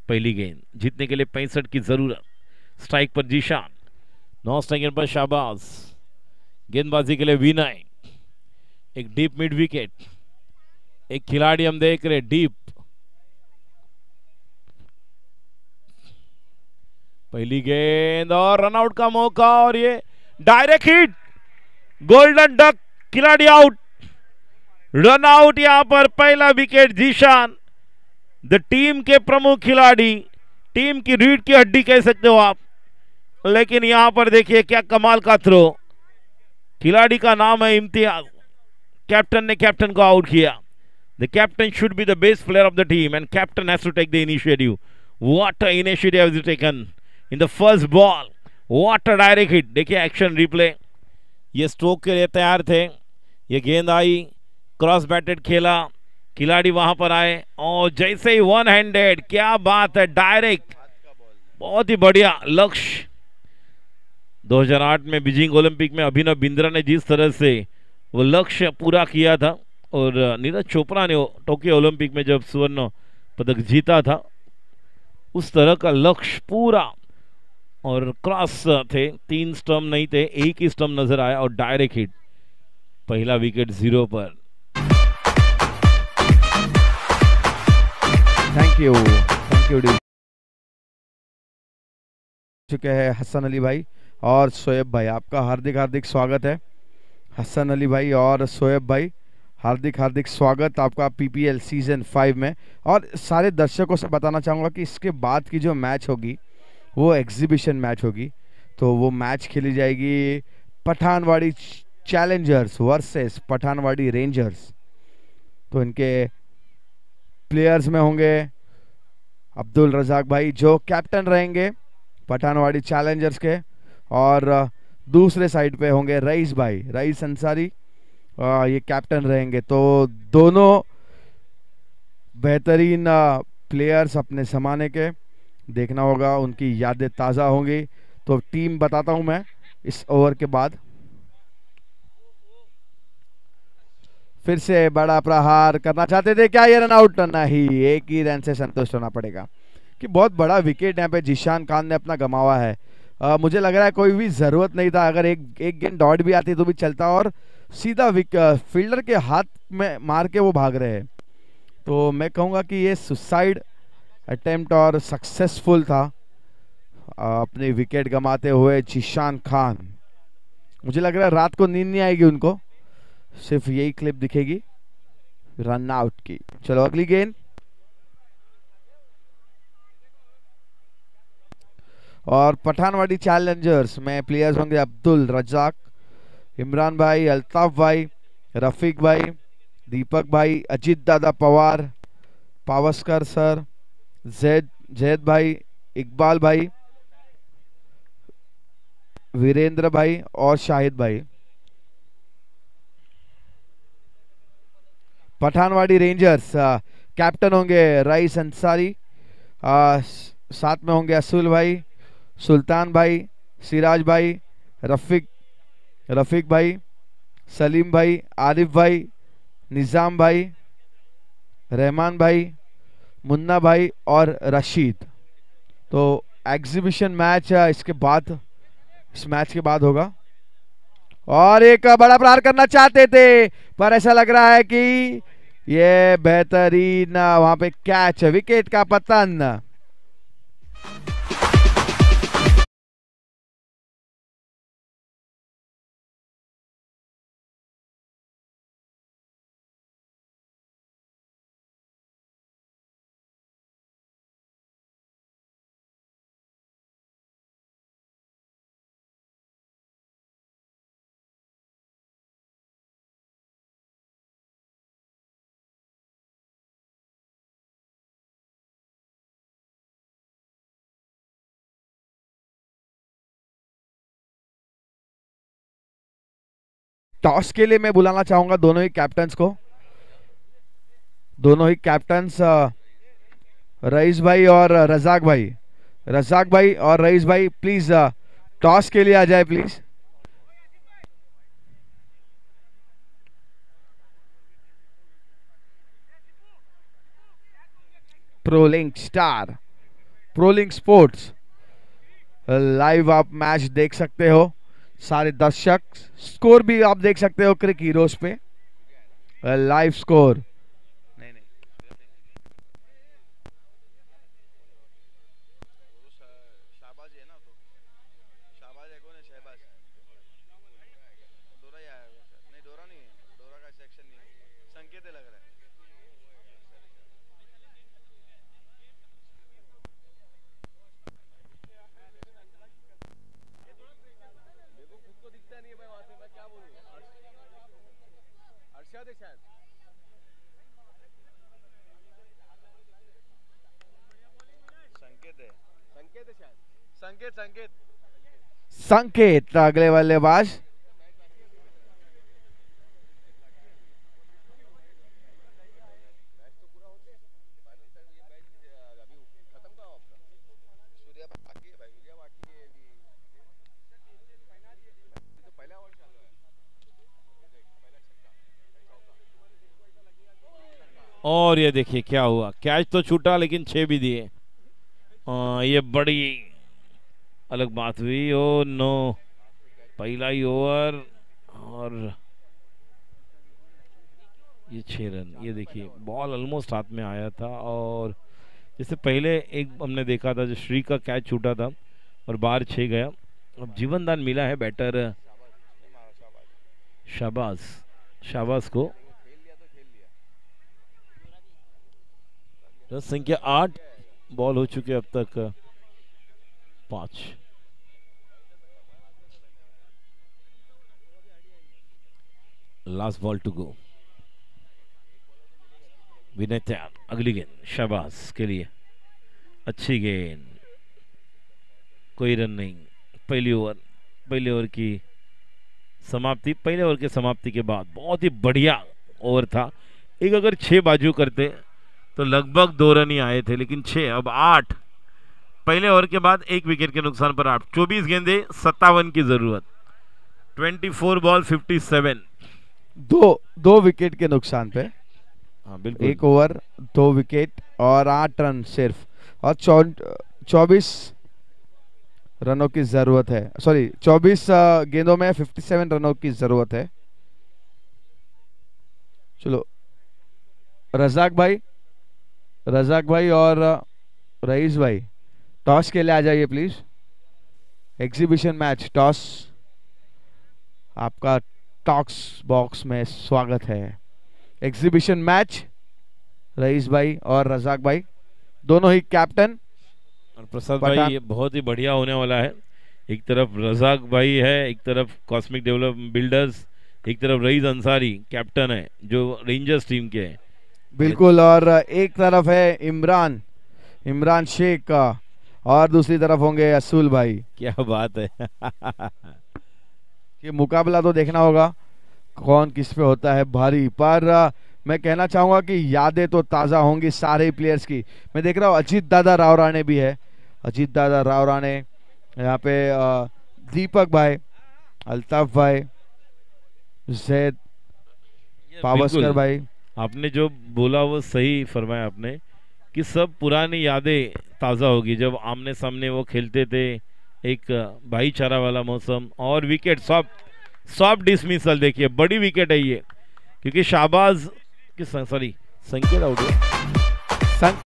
पहली गेंद जीतने के लिए 65 की जरूरत। स्ट्राइक पर जीशान, नॉन स्ट्राइक पर शाबाज। गेंदबाजी के लिए विनय। एक डीप मिड विकेट, एक खिलाड़ी हम देख रहे डीप। पहली गेंद और रनआउट का मौका, और ये डायरेक्ट हिट, गोल्डन डक, खिलाड़ी आउट, रन आउट। यहां पर पहला विकेट जीशान, द टीम के प्रमुख खिलाड़ी, टीम की रीढ़ की हड्डी कह सकते हो आप। लेकिन यहां पर देखिए क्या कमाल का थ्रो, खिलाड़ी का नाम है इम्तियाज। कैप्टन ने कैप्टन को आउट किया। The captain should be the best player of the team and captain has to take the initiative. What a initiative has taken in the first ball, what a direct hit. देखिए action replay, ये stroke के लिए तैयार थे, ये गेंद आई, cross batted खेला, खिलाड़ी वहां पर आए और जैसे ही वन हैंडेड, क्या बात है, डायरेक्ट, बहुत ही बढ़िया लक्ष्य। 2008 में बीजिंग ओलंपिक में अभिनव बिंद्रा ने जिस तरह से वो लक्ष्य पूरा किया था, और नीरज चोपड़ा ने टोक्यो ओलंपिक में जब स्वर्ण पदक जीता था, उस तरह का लक्ष्य पूरा, और क्रॉस थे, 3 स्टंप नहीं थे, एक ही स्टंप नजर आया और डायरेक्ट हिट। पहला विकेट 0 पर। थैंक यू डी चुके हैं हसन अली भाई और शोएब भाई, आपका हार्दिक हार्दिक स्वागत है। हसन अली भाई और शोएब भाई, हार्दिक हार्दिक स्वागत आपका पीपीएल सीजन 5 में। और सारे दर्शकों से बताना चाहूँगा कि इसके बाद की जो मैच होगी वो एग्जीबिशन मैच होगी, तो वो मैच खेली जाएगी Pathanwadi Challengers versus Pathanwadi rangers. तो इनके प्लेयर्स में होंगे अब्दुल रजाक भाई जो कैप्टन रहेंगे पठानवाड़ी चैलेंजर्स के, और दूसरे साइड पे होंगे रईस भाई, रईस अंसारी, ये कैप्टन रहेंगे। तो दोनों बेहतरीन प्लेयर्स अपने ज़माने के, देखना होगा, उनकी यादें ताज़ा होंगी। तो टीम बताता हूं मैं इस ओवर के बाद। फिर से बड़ा प्रहार करना चाहते थे, क्या ये रन आउट? नहीं, एक ही रन से संतुष्ट होना पड़ेगा कि बहुत बड़ा विकेट यहाँ पे जीशान खान ने अपना गंवावा है। मुझे लग रहा है कोई भी ज़रूरत नहीं था, अगर एक गेंद डॉट भी आती तो भी चलता, और सीधा फील्डर के हाथ में मार के वो भाग रहे हैं। तो मैं कहूँगा कि ये सुसाइड अटेम्प्ट और सक्सेसफुल था अपनी विकेट गंवाते हुए जीशान खान। मुझे लग रहा है रात को नींद नहीं आएगी उनको, सिर्फ यही क्लिप दिखेगी रन आउट की। चलो अगली गेंद, और पठानवाड़ी चैलेंजर्स में प्लेयर्स होंगे अब्दुल रजाक, इमरान भाई, अल्ताफ भाई, रफीक भाई, दीपक भाई, अजीत दादा पवार, पावस्कर सर, जैद भाई, इकबाल भाई, वीरेंद्र भाई और शाहिद भाई। पठानवाड़ी रेंजर्स कैप्टन होंगे रईस अंसारी, साथ में होंगे असुल भाई, सुल्तान भाई, सिराज भाई, रफीक भाई, सलीम भाई, आरिफ भाई, निज़ाम भाई, रहमान भाई, मुन्ना भाई और रशीद। तो एग्जीबिशन मैच इसके बाद, इस मैच के बाद होगा। और एक बड़ा प्रहार करना चाहते थे पर ऐसा लग रहा है कि ये बेहतरीन वहां पे कैच, विकेट का पतन। टॉस के लिए मैं बुलाना चाहूंगा दोनों ही कैप्टन्स को, दोनों ही कैप्टन्स रईस भाई और रजाक भाई। रजाक भाई और रईस भाई प्लीज टॉस के लिए आ जाए प्लीज। प्रोलिंक स्टार, प्रोलिंक स्पोर्ट्स लाइव आप मैच देख सकते हो, सारे दर्शक, स्कोर भी आप देख सकते हो क्रिक हीरोज पे, लाइव स्कोर। नहीं नहीं शाहबाज है ना, तो शाहबाज है, कौन है शहबाज? डोरा ही आया है शायद। नहीं डोरा नहीं है, डोरा का सेक्शन नहीं है, संकेत है लग रहा है। मेरे को खुद को दिखता नहीं है भाई वहां से, मैं क्या बोलूं? अरशद है शायद। संकेत है, संकेत है शायद, संकेत संकेत। संकेत अगले बल्लेबाज। मैच तो पूरा होते हैं, फाइनल तक ये मैच अभी खत्म कहाँ हुआ अपना? सूर्या बाकी है भाई, सूर्या बाकी है अभी, ये तो पहला ओवर चल रहा है। ये देख पहला छक्का, चौका। और ये देखिए क्या हुआ, कैच तो छूटा लेकिन 6 भी दिए। ये बड़ी अलग बात हुई। ओ नो, पहला ही ओवर और ये 6 रन। ये देखिए बॉल ऑलमोस्ट हाथ में आया था, और जैसे पहले एक हमने देखा था जो श्री का कैच छूटा था और बाहर 6 गया। अब जीवन दान मिला है बैटर शाबाज, शाबाज को। रन संख्या 8 बॉल हो चुके अब तक 5। Last ball to go. Vinay तैयार, अगली गेंद शाबाज के लिए, अच्छी गेंद, कोई रन नहीं। पहले ओवर की समाप्ति, पहले ओवर की समाप्ति के बाद बहुत ही बढ़िया ओवर था। एक अगर 6 बाजू करते तो लगभग 2 रन ही आए थे, लेकिन 6 अब 8। पहले ओवर के बाद 1 विकेट के नुकसान पर 8। 24 गेंदे 57 की जरूरत। 24 बॉल 57। दो विकेट के नुकसान पे। हाँ बिल्कुल, 1 ओवर 2 विकेट और 8 रन सिर्फ, और 24 रनों की जरूरत है। सॉरी 24 गेंदों में 57 रनों की जरूरत है। चलो रजाक भाई और रईस भाई टॉस के लिए आ जाइए प्लीज। एग्जीबिशन मैच टॉस, आपका टॉक्स बॉक्स में स्वागत है। एग्जीबिशन मैच, रईस भाई और रजाक भाई दोनों ही कैप्टन। और प्रसाद भाई ये बहुत ही बढ़िया होने वाला है। एक तरफ रजाक भाई है, एक तरफ कॉस्मिक डेवलप बिल्डर्स, एक तरफ रईस अंसारी कैप्टन है जो रेंजर्स टीम के हैं। बिल्कुल, और एक तरफ है इमरान शेख का, और दूसरी तरफ होंगे असूल भाई। क्या बात है। ये मुकाबला तो देखना होगा कौन किस पे होता है भारी। पर मैं कहना चाहूंगा कि यादें तो ताज़ा होंगी सारे प्लेयर्स की। मैं देख रहा हूँ अजीत दादा राव राणे भी है, अजीत दादा राव राणे यहाँ पे, दीपक भाई, अल्ताफ भाई, जैद पावस्कर भाई। आपने जो बोला वो सही फरमाया आपने कि सब पुरानी यादें ताज़ा होगी जब आमने सामने वो खेलते थे, एक भाईचारा वाला मौसम। और विकेट सॉफ्ट सॉफ्ट डिसमिसल, देखिए बड़ी विकेट है ये, क्योंकि शाहबाज की सॉरी संकेत आउट है। संक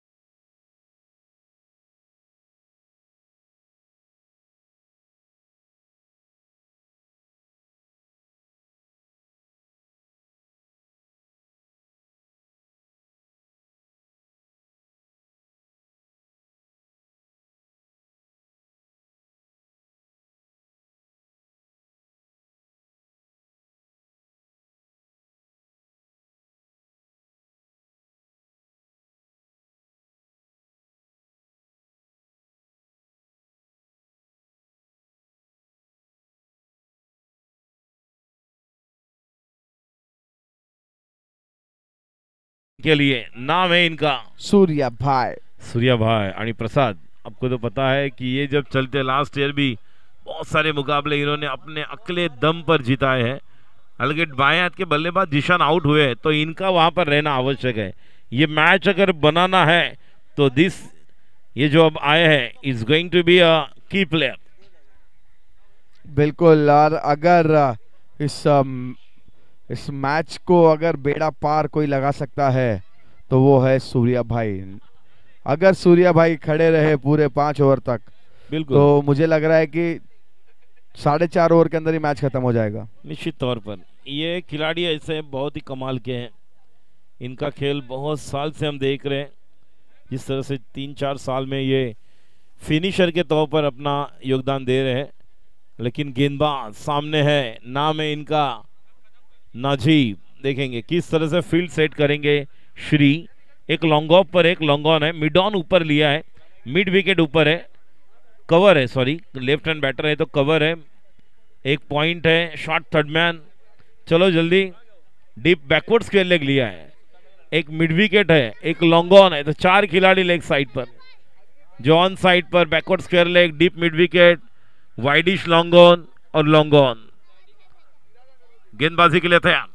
के लिए नाम है इनका सूर्या भाई। सूर्या भाई। आणि प्रसाद, आपको तो पता है कि ये जब चलते लास्ट ईयर भी बहुत सारे मुकाबले इन्होंने अपने अकेले दम पर जिताए हैं। हालांकि बाएं हाथ के बल्लेबाज जिशान आउट हुए हैं, तो इनका वहां पर रहना आवश्यक है। ये मैच अगर बनाना है तो ये जो अब आए हैं is going to be a key player. बिल्कुल, और अगर इस मैच को अगर बेड़ा पार कोई लगा सकता है तो वो है सूर्या भाई। अगर सूर्या भाई खड़े रहे पूरे 5 ओवर तक, बिल्कुल, तो मुझे लग रहा है कि 4.5 ओवर के अंदर ही मैच खत्म हो जाएगा। निश्चित तौर पर ये खिलाड़ी ऐसे बहुत ही कमाल के हैं। इनका खेल बहुत साल से हम देख रहे हैं, जिस तरह से 3-4 साल में ये फिनिशर के तौर पर अपना योगदान दे रहे हैं। लेकिन गेंदबाज सामने है, नाम है इनका नाजीब। देखेंगे किस तरह से फील्ड सेट करेंगे श्री। एक लॉन्ग ऑफ पर एक लॉन्ग ऑन है, मिड ऑन ऊपर लिया है, मिड विकेट ऊपर है, कवर है, सॉरी लेफ्ट हैंड बैटर है तो कवर है, एक पॉइंट है, शॉर्ट थर्ड मैन। चलो जल्दी, डीप बैकवर्ड्स खेलने के लिया है, एक मिड विकेट है, एक लॉन्ग ऑन है, तो 4 खिलाड़ी लेग साइड पर, जो ऑन साइड पर बैकवर्ड्स खेल रहे, एक deep mid wicket, widish long on और लॉन्ग ऑन। गेंदबाजी के लिए तैयार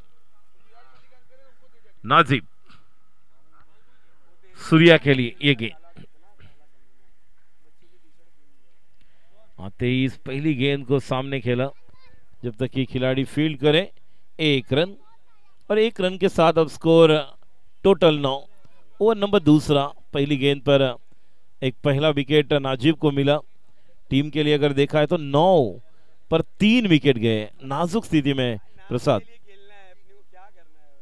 नाजिब, सूर्या के लिए ये गेंद आते ही इस पहली गेंद को सामने खेला। जब तक ये खिलाड़ी फील्ड करे 1 रन, और 1 रन के साथ अब स्कोर टोटल 9। ओवर नंबर दूसरा, पहली गेंद पर एक पहला विकेट नाजिब को मिला। टीम के लिए अगर देखा है तो 9 पर 3 विकेट गए नाजुक स्थिति में। प्रसाद, खेलना है अपने को, क्या करना है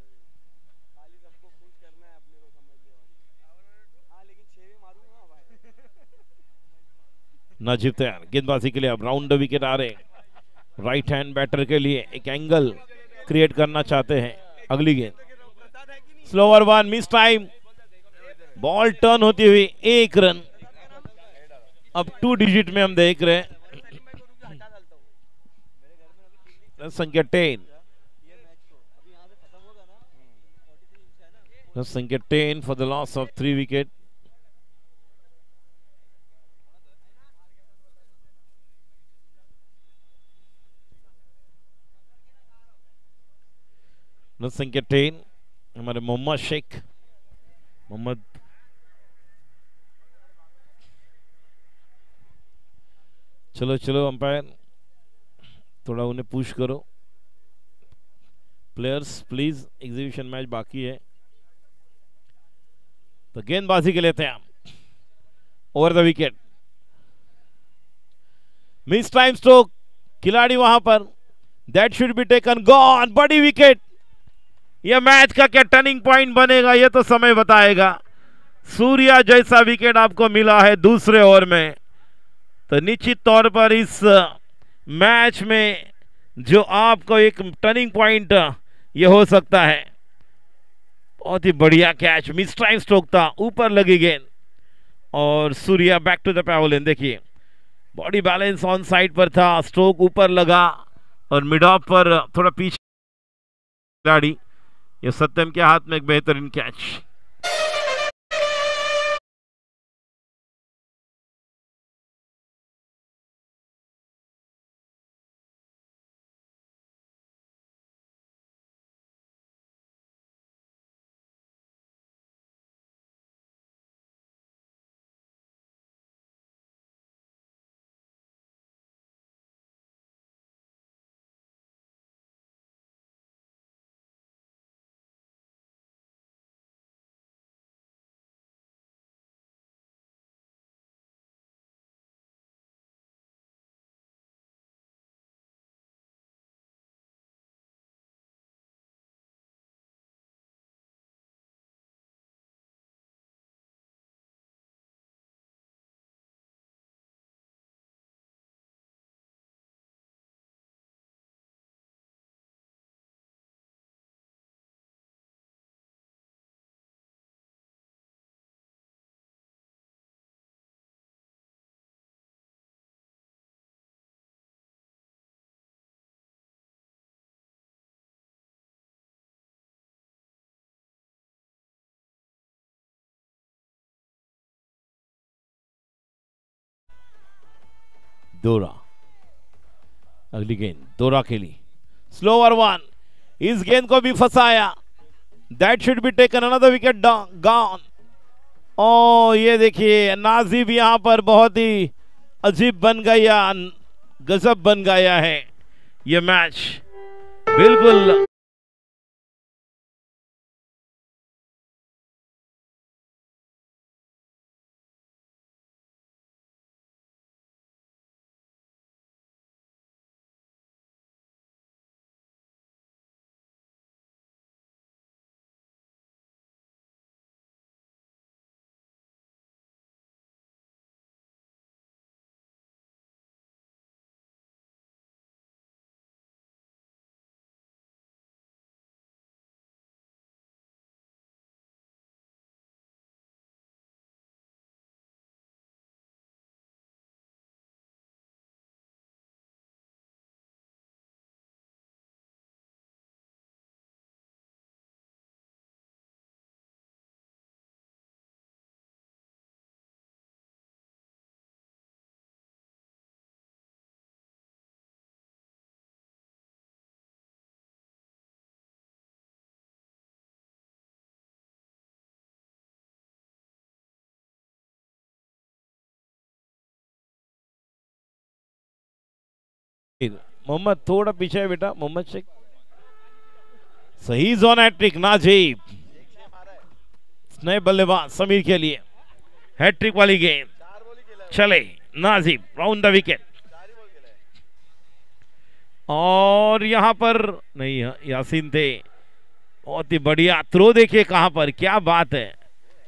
खाली सबको खुश करना है अपने को, समझ लो। हाँ लेकिन 6 भी मारूंगा भाई। नाजिब तैयार गेंदबाजी के लिए। अब राउंड द विकेट आ रहे, राइट हैंड बैटर के लिए एक एंगल क्रिएट करना चाहते हैं। अगली गेंद slower one, miss time, ball turn होती हुई 1 रन। अब 2 डिजिट में हम देख रहे हैं। संख्या 10, संख्या 10 for the loss of 3 wicket. संख्या 10 हमारे मोहम्मद शेख, मोहम्मद चलो चलो अंपायर, थोड़ा उन्हें पुश करो। प्लेयर्स प्लीज, एग्जीबिशन मैच बाकी है। तो गेंदबाजी के लिए तैयार, over the wicket, miss time stroke, खिलाड़ी वहां पर, that should be taken, gone, बड़ी विकेट। यह मैच का क्या टर्निंग पॉइंट बनेगा यह तो समय बताएगा। सूर्या जैसा विकेट आपको मिला है दूसरे ओवर में, तो निश्चित तौर पर इस मैच में जो आपको एक टर्निंग पॉइंट यह हो सकता है। बहुत ही बढ़िया कैच, मिस टाइम स्ट्रोक था, ऊपर लगी गेंद और Surya back to the pavilion. देखिए बॉडी बैलेंस ऑन साइड पर था, स्ट्रोक ऊपर लगा और मिड ऑफ पर थोड़ा पीछे खिलाड़ी। ये सत्यम के हाथ में एक बेहतरीन कैच। दोरा, अगली गेंद दोरा के लिए, स्लोअर वन, इस गेंद को भी फंसाया, that should be taken, another wicket gone. ओ ये देखिए नाजिब यहां पर बहुत ही अजीब बन गया, गजब बन गया है ये मैच, बिल्कुल। मोहम्मद थोड़ा पीछे है बेटा, मोहम्मद शेख, सही जोन हैट्रिक नाजिब, नए बल्लेबाज समीर के लिए हैट्रिक वाली गेंद, चले नाजिब राउंड द विकेट। और यहां पर नहीं, यासीन थे, बहुत ही बढ़िया थ्रो, देखिए कहां पर, क्या बात है,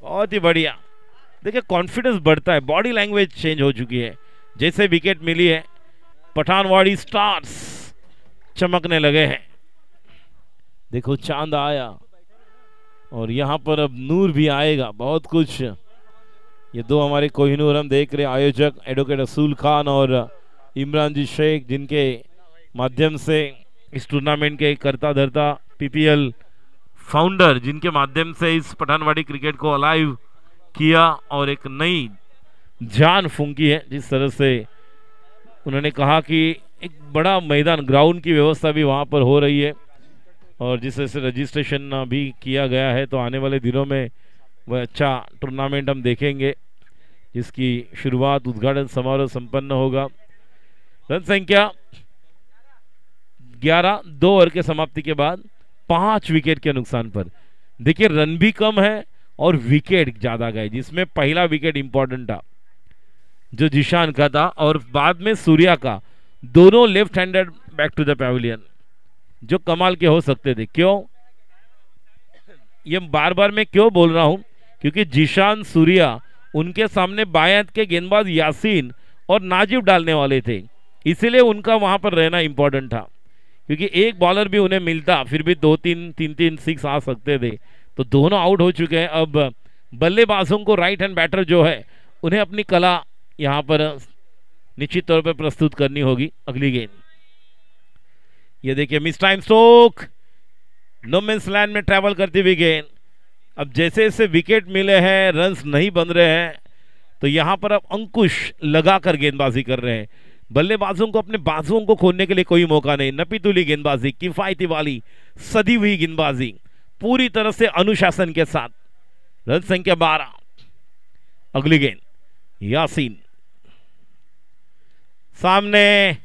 बहुत ही बढ़िया। देखिए कॉन्फिडेंस बढ़ता है, बॉडी लैंग्वेज चेंज हो चुकी है, जैसे विकेट मिली है पठानवाड़ी स्टार्स चमकने लगे हैं। देखो चांद आया और यहां पर अब नूर भी आएगा, बहुत कुछ। ये दो हमारे कोहिनूर हम देख रहे हैं, आयोजक एडवोकेट असूल खान और इमरान जी शेख, जिनके माध्यम से इस टूर्नामेंट के करता धरता पीपीएल फाउंडर, जिनके माध्यम से इस पठानवाड़ी क्रिकेट को अलाइव किया और एक नई जान फूंकी है। जिस तरह से उन्होंने कहा कि एक बड़ा मैदान, ग्राउंड की व्यवस्था भी वहां पर हो रही है और जिस तरह से रजिस्ट्रेशन भी किया गया है, तो आने वाले दिनों में वह अच्छा टूर्नामेंट हम देखेंगे, जिसकी शुरुआत उद्घाटन समारोह संपन्न होगा। रन संख्या 11, 2 ओवर के समाप्ति के बाद 5 विकेट के नुकसान पर। देखिए रन भी कम है और विकेट ज्यादा गए, जिसमें पहला विकेट इंपॉर्टेंट था जो जिशान का था और बाद में सूर्या का, दोनों left handed back to the pavilion, जो कमाल के हो सकते थे। क्यों ये बार बार मैं क्यों बोल रहा हूं, क्योंकि जिशान सूर्या उनके सामने बाएं हाथ के गेंदबाज यासीन और नाजिब डालने वाले थे, इसीलिए उनका वहां पर रहना इंपॉर्टेंट था, क्योंकि एक बॉलर भी उन्हें मिलता फिर भी 2-3 6 आ सकते थे। तो दोनों आउट हो चुके हैं। अब बल्लेबाजों को राइट हैंड बैटर जो है उन्हें अपनी कला यहां पर निश्चित तौर पर प्रस्तुत करनी होगी। अगली गेंद, ये देखिए mistime stroke, no man's land में ट्रैवल करती हुई गेंद। अब जैसे जैसे विकेट मिले हैं, रन्स नहीं बन रहे हैं, तो यहां पर अब अंकुश लगाकर गेंदबाजी कर रहे हैं। बल्लेबाजों को अपने बाजुओं को खोलने के लिए कोई मौका नहीं, नपीतुली गेंदबाजी, किफायती वाली सदी हुई गेंदबाजी, पूरी तरह से अनुशासन के साथ। रन संख्या 12। अगली गेंद यासीन सामने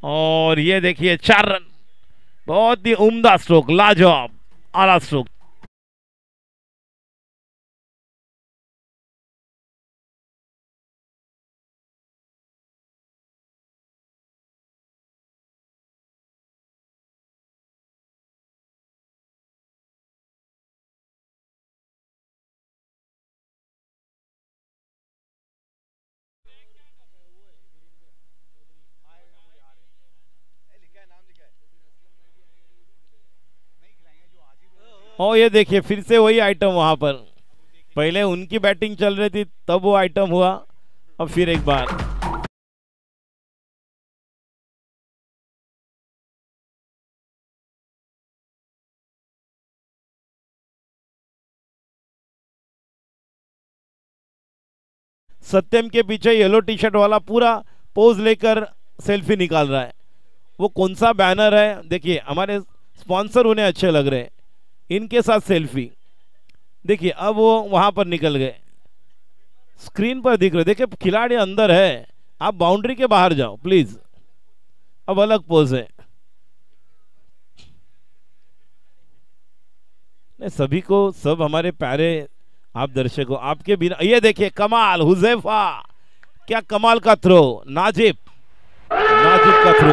और ये देखिए 4 रन, बहुत ही उम्दा स्ट्रोक, लाजवाब आला स्ट्रोक। और ये देखिए फिर से वही आइटम, वहां पर पहले उनकी बैटिंग चल रही थी तब वो आइटम हुआ, अब फिर एक बार। सत्यम के पीछे येलो टी शर्ट वाला पूरा पोज लेकर सेल्फी निकाल रहा है। वो कौन सा बैनर है? देखिए हमारे स्पॉन्सर उन्हें अच्छे लग रहे हैं, इनके साथ सेल्फी। देखिए अब वो वहां पर निकल गए, स्क्रीन पर दिख रहे। देखिए खिलाड़ी अंदर है, आप बाउंड्री के बाहर जाओ प्लीज। अब अलग पोज है। नहीं, सभी को, सब हमारे प्यारे आप दर्शकों, आपके बिना। ये देखिए कमाल, हुजैफा, क्या कमाल का थ्रो, नाजिब का थ्रो।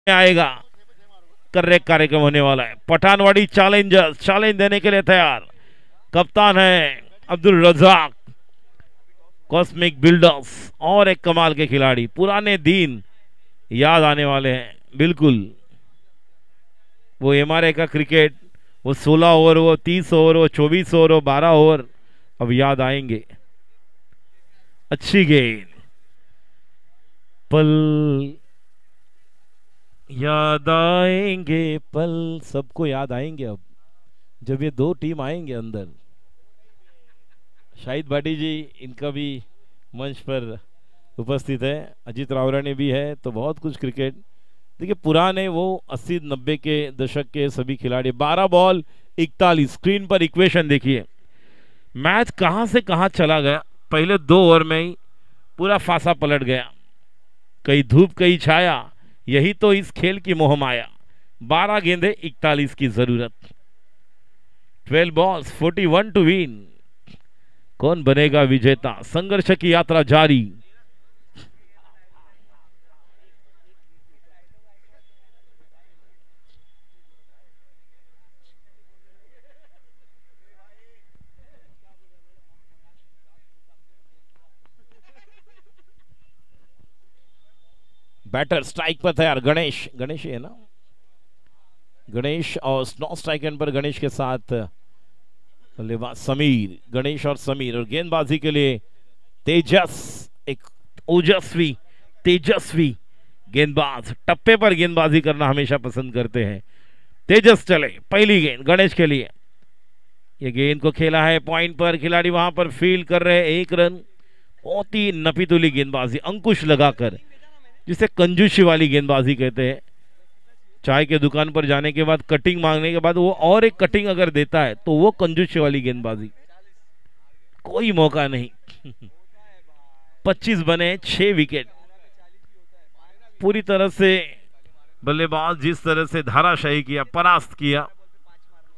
आएगा, करेक्ट कार्यक्रम होने वाला है। पठानवाड़ी चैलेंजर्स चैलेंज देने के लिए तैयार। कप्तान है अब्दुल रजाक, कॉस्मिक बिल्डर्स। और एक कमाल के खिलाड़ी, पुराने दिन याद आने वाले हैं बिल्कुल। वो एमआरए का क्रिकेट, वो 16 ओवर, वो 30 ओवर, वो 24 ओवर, वो 12 ओवर, अब याद आएंगे। अच्छी गेंद, पल याद आएंगे, पल सबको याद आएंगे अब जब ये दो टीम आएंगे अंदर। शाहिद भाटी जी, इनका भी मंच पर उपस्थित है, अजीत रावरानी भी है। तो बहुत कुछ क्रिकेट, देखिए पुराने वो 80-90 के दशक के सभी खिलाड़ी। 12 बॉल 41। स्क्रीन पर इक्वेशन देखिए, मैच कहां से कहां चला गया। पहले 2 ओवर में ही पूरा फासा पलट गया, कहीं धूप कहीं छाया। यही तो इस खेल की मोहमाया। 12 गेंदे 41 की जरूरत। 12 बॉल्स 41 टू विन। कौन बनेगा विजेता? संघर्ष की यात्रा जारी। बैटर स्ट्राइक पर तैयार, गणेश ही है ना, गणेश। और स्नो स्ट्राइक एंड पर गणेश के साथ समीर, गणेश और समीर। और गेंदबाजी के लिए तेजस, एक ओजस्वी तेजस्वी गेंदबाज। टप्पे पर गेंदबाजी करना हमेशा पसंद करते हैं। तेजस चले, पहली गेंद गणेश के लिए। ये गेंद को खेला है पॉइंट पर, खिलाड़ी वहां पर फील्ड कर रहे हैं। 1 रन। बहुत ही नपीतुली गेंदबाजी, अंकुश लगाकर, जिसे कंजूसी वाली गेंदबाजी कहते हैं। चाय के दुकान पर जाने के बाद कटिंग मांगने के बाद वो और एक कटिंग अगर देता है तो वो कंजूसी वाली गेंदबाजी। कोई मौका नहीं। 25 बने, 6 विकेट। पूरी तरह से बल्लेबाज जिस तरह से धाराशाही किया, परास्त किया।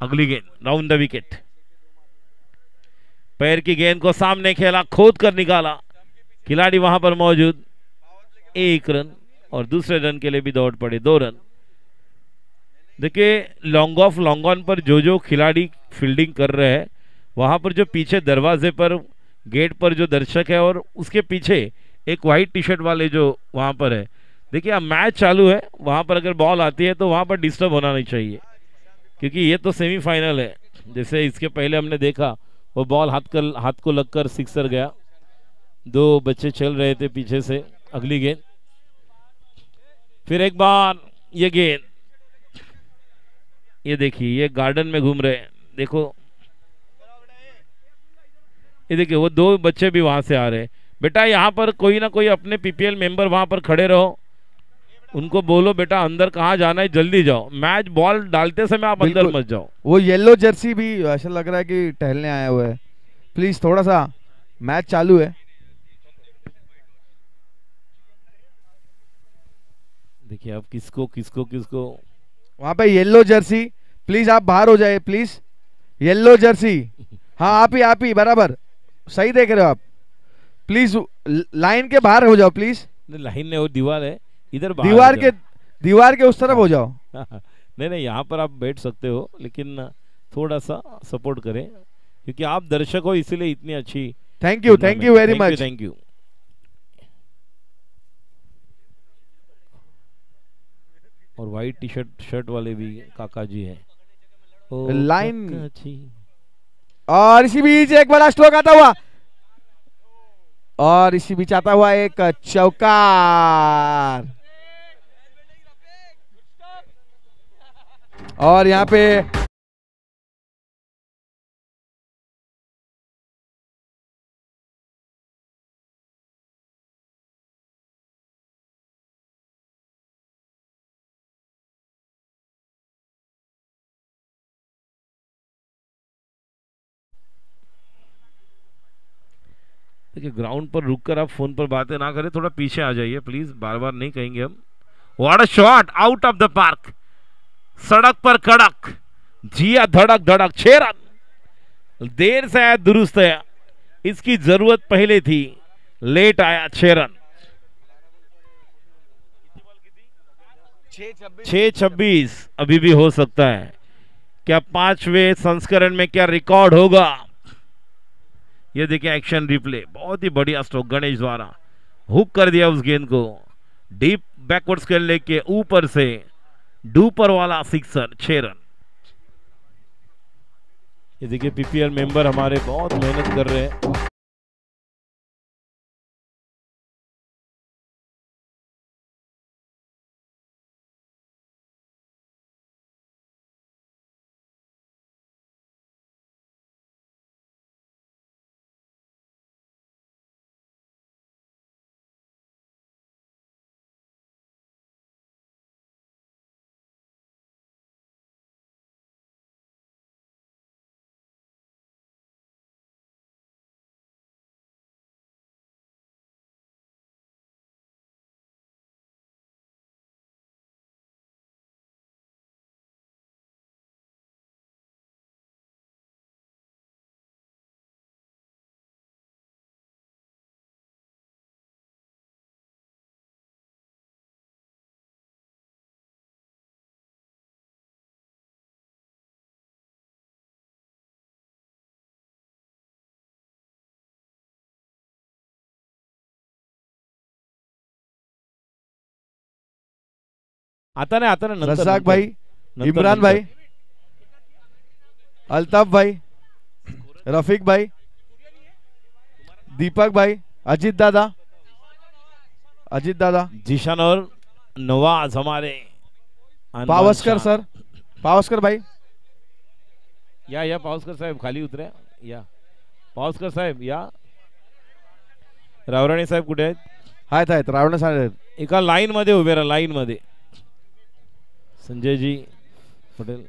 अगली गेंद राउंड द विकेट। पैर की गेंद को सामने खेला, खोद कर निकाला, खिलाड़ी वहां पर मौजूद। 1 रन। और दूसरे रन के लिए भी दौड़ पड़े, 2 रन। देखिए लॉन्ग ऑफ लॉन्ग ऑन पर जो खिलाड़ी फील्डिंग कर रहे हैं, वहां पर जो पीछे दरवाजे पर गेट पर जो दर्शक है और उसके पीछे एक वाइट टी शर्ट वाले जो वहां पर है, देखिए अब मैच चालू है, वहां पर अगर बॉल आती है तो वहां पर डिस्टर्ब होना नहीं चाहिए, क्योंकि ये तो सेमीफाइनल है। जैसे इसके पहले हमने देखा वो बॉल हाथ को लगकर सिक्सर गया। 2 बच्चे चल रहे थे पीछे से। अगली गेंद, फिर एक बार ये गेंद, ये देखिए ये गार्डन में घूम रहे हैं, देखो ये देखिए वो 2 बच्चे भी वहां से आ रहे हैं। बेटा यहाँ पर कोई ना कोई अपने पीपीएल मेंबर वहां पर खड़े रहो, उनको बोलो बेटा अंदर कहाँ जाना है, जल्दी जाओ। मैच बॉल डालते समय आप अंदर मत जाओ। वो येलो जर्सी भी ऐसा लग रहा है कि टहलने आया हुआ है। प्लीज थोड़ा सा, मैच चालू है। देखिए अब किसको किसको किसको वहां पे येलो जर्सी, प्लीज आप बाहर हो जाए प्लीज। येलो जर्सी, हाँ आप ही बराबर सही देख रहे हो आप। प्लीज लाइन के बाहर हो जाओ प्लीज। लाइन में वो दीवार है, इधर बाहर दीवार के उस तरफ हो जाओ। नहीं नहीं, यहाँ पर आप बैठ सकते हो, लेकिन थोड़ा सा सपोर्ट करें क्योंकि आप दर्शक हो, इसीलिए इतनी अच्छी। Thank you very much. Thank you. और वाइट टी शर्ट शर्ट वाले भी काका जी हैं। लाइन काका जी। और इसी बीच एक बड़ा स्ट्रोक आता हुआ, और इसी बीच आता हुआ एक चौकार, और यहाँ पे देखिए ग्राउंड पर रुककर आप फोन पर बातें ना करें, थोड़ा पीछे आ जाइए प्लीज, बार बार नहीं कहेंगे हम। What a shot out of the park, सड़क पर कड़क, जिया धड़क धड़क, 6 रन। देर से आया दुरुस्त है, इसकी जरूरत पहले थी, लेट आया 6 रन। 6-26 अभी भी हो सकता है। क्या 5वें संस्करण में क्या रिकॉर्ड होगा? ये देखिए एक्शन रिप्ले, बहुत ही बढ़िया स्ट्रोक गणेश द्वारा, हुक कर दिया उस गेंद को, डीप बैकवर्ड्स खेलने के ऊपर से डूपर वाला सिक्सर, 6 रन। ये देखिए पीपीएल मेंबर हमारे बहुत मेहनत कर रहे हैं। आता नहीं नंतर, रज़ाक भाई, इमरान भाई, अल्ताफ भाई, रफीक भाई, दीपक भाई, अजीत दादा, जीशान और नवाज हमारे, पावस्कर सर, पावस्कर भाई, या पावस्कर साहेब खाली उतरे, या पावस्कर साहेब, या रावराणे साहेब कुठे आहेत? आहेत रावणे साहेब एका लाईन मध्ये उभे राहा, लाईन मध्ये। संजय जी पटेल,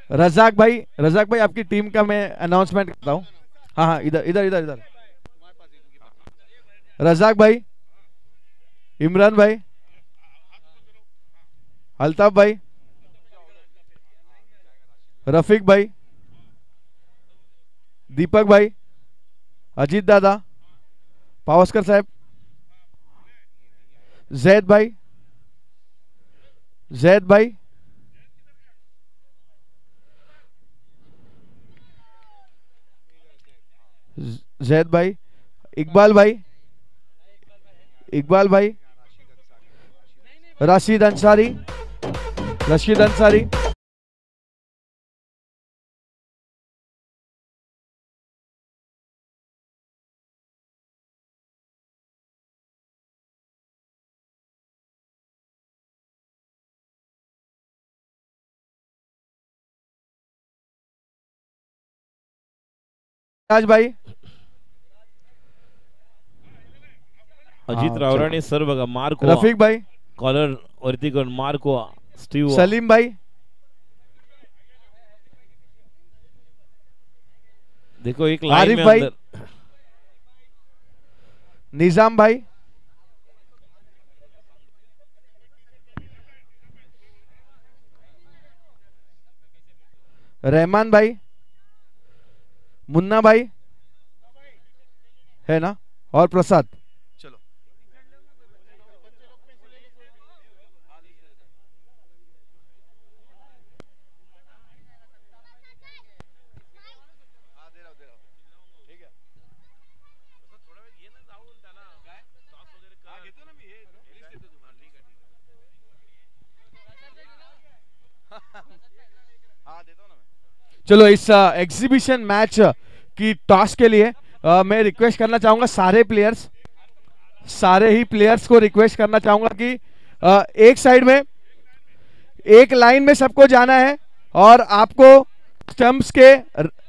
रज़ाक भाई आपकी टीम का मैं अनाउंसमेंट करता हूँ। हाँ इधर रज़ाक भाई, इमरान भाई, अल्ताफ भाई, रफीक भाई, दीपक भाई, अजीत दादा, पावस्कर साहब, जैद भाई, इकबाल भाई, राशिद अंसारी, राज भाई, अजित रावराणे सर बघा, मार्क रफीक भाई, कॉलर वरती करून मार्क स्टीव, सलीम भाई, देखो एक लाइन आरिफ में भाई, अंदर निजाम भाई, रहमान भाई, मुन्ना भाई है ना, और प्रसाद। चलो हाँ दे रहा हूँ ठीक है। हाँ घेतो ना मी हे लिस्ट देतो तुम्हाला ठीक आहे हाँ देता हूँ ना मैं। चलो इस एग्जीबिशन मैच की टॉस के लिए मैं रिक्वेस्ट करना चाहूंगा सारे ही प्लेयर्स को रिक्वेस्ट करना चाहूंगा कि एक साइड में एक लाइन में सबको जाना है और आपको स्टंप्स के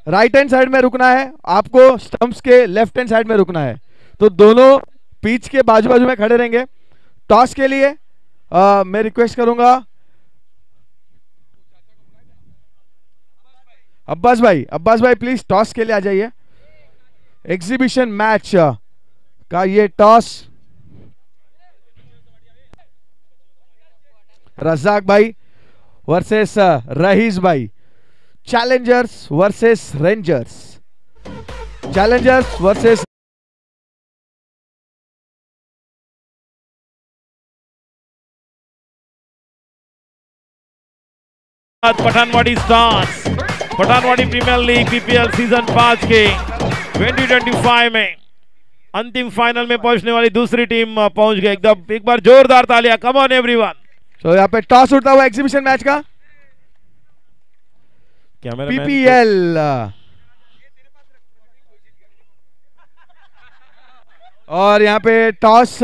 राइट हैंड साइड में रुकना है, आपको स्टंप्स के लेफ्ट हैंड साइड में रुकना है। तो दोनों पिच के बाजू बाजू में खड़े रहेंगे। टॉस के लिए मैं रिक्वेस्ट करूंगा अब्बास भाई प्लीज टॉस के लिए आ जाइए। एग्जीबिशन मैच का ये टॉस रजाक भाई वर्सेस रहीस भाई, challengers versus rangers, challengers versus Pathanwadi stars, Pathanwadi premier league PPL season 5 के 2025 में अंतिम फाइनल में पहुंचने वाली दूसरी टीम पहुंच गई। एकदम एक बार जोरदार तालियां, कम ऑन एवरीवन। तो यहाँ पे टॉस उठता हुआ एग्जीबिशन मैच का पीपीएल और यहाँ पे टॉस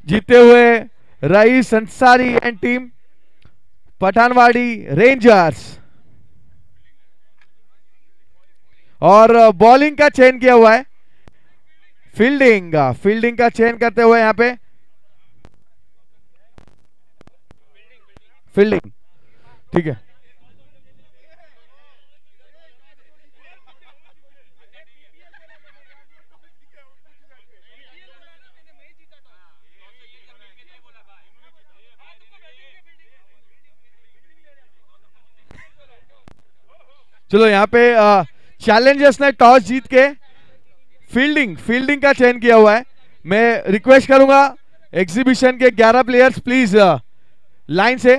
जीते हुए Raees Ansari and team Pathanwadi rangers, और बॉलिंग का चयन किया हुआ है, फील्डिंग का चयन करते हुए यहाँ पे फील्डिंग, ठीक है। चलो यहाँ पे चैलेंजर्स ने टॉस जीत के फील्डिंग का चयन किया हुआ है। मैं रिक्वेस्ट करूंगा एग्जीबिशन के 11 प्लेयर्स प्लीज लाइन से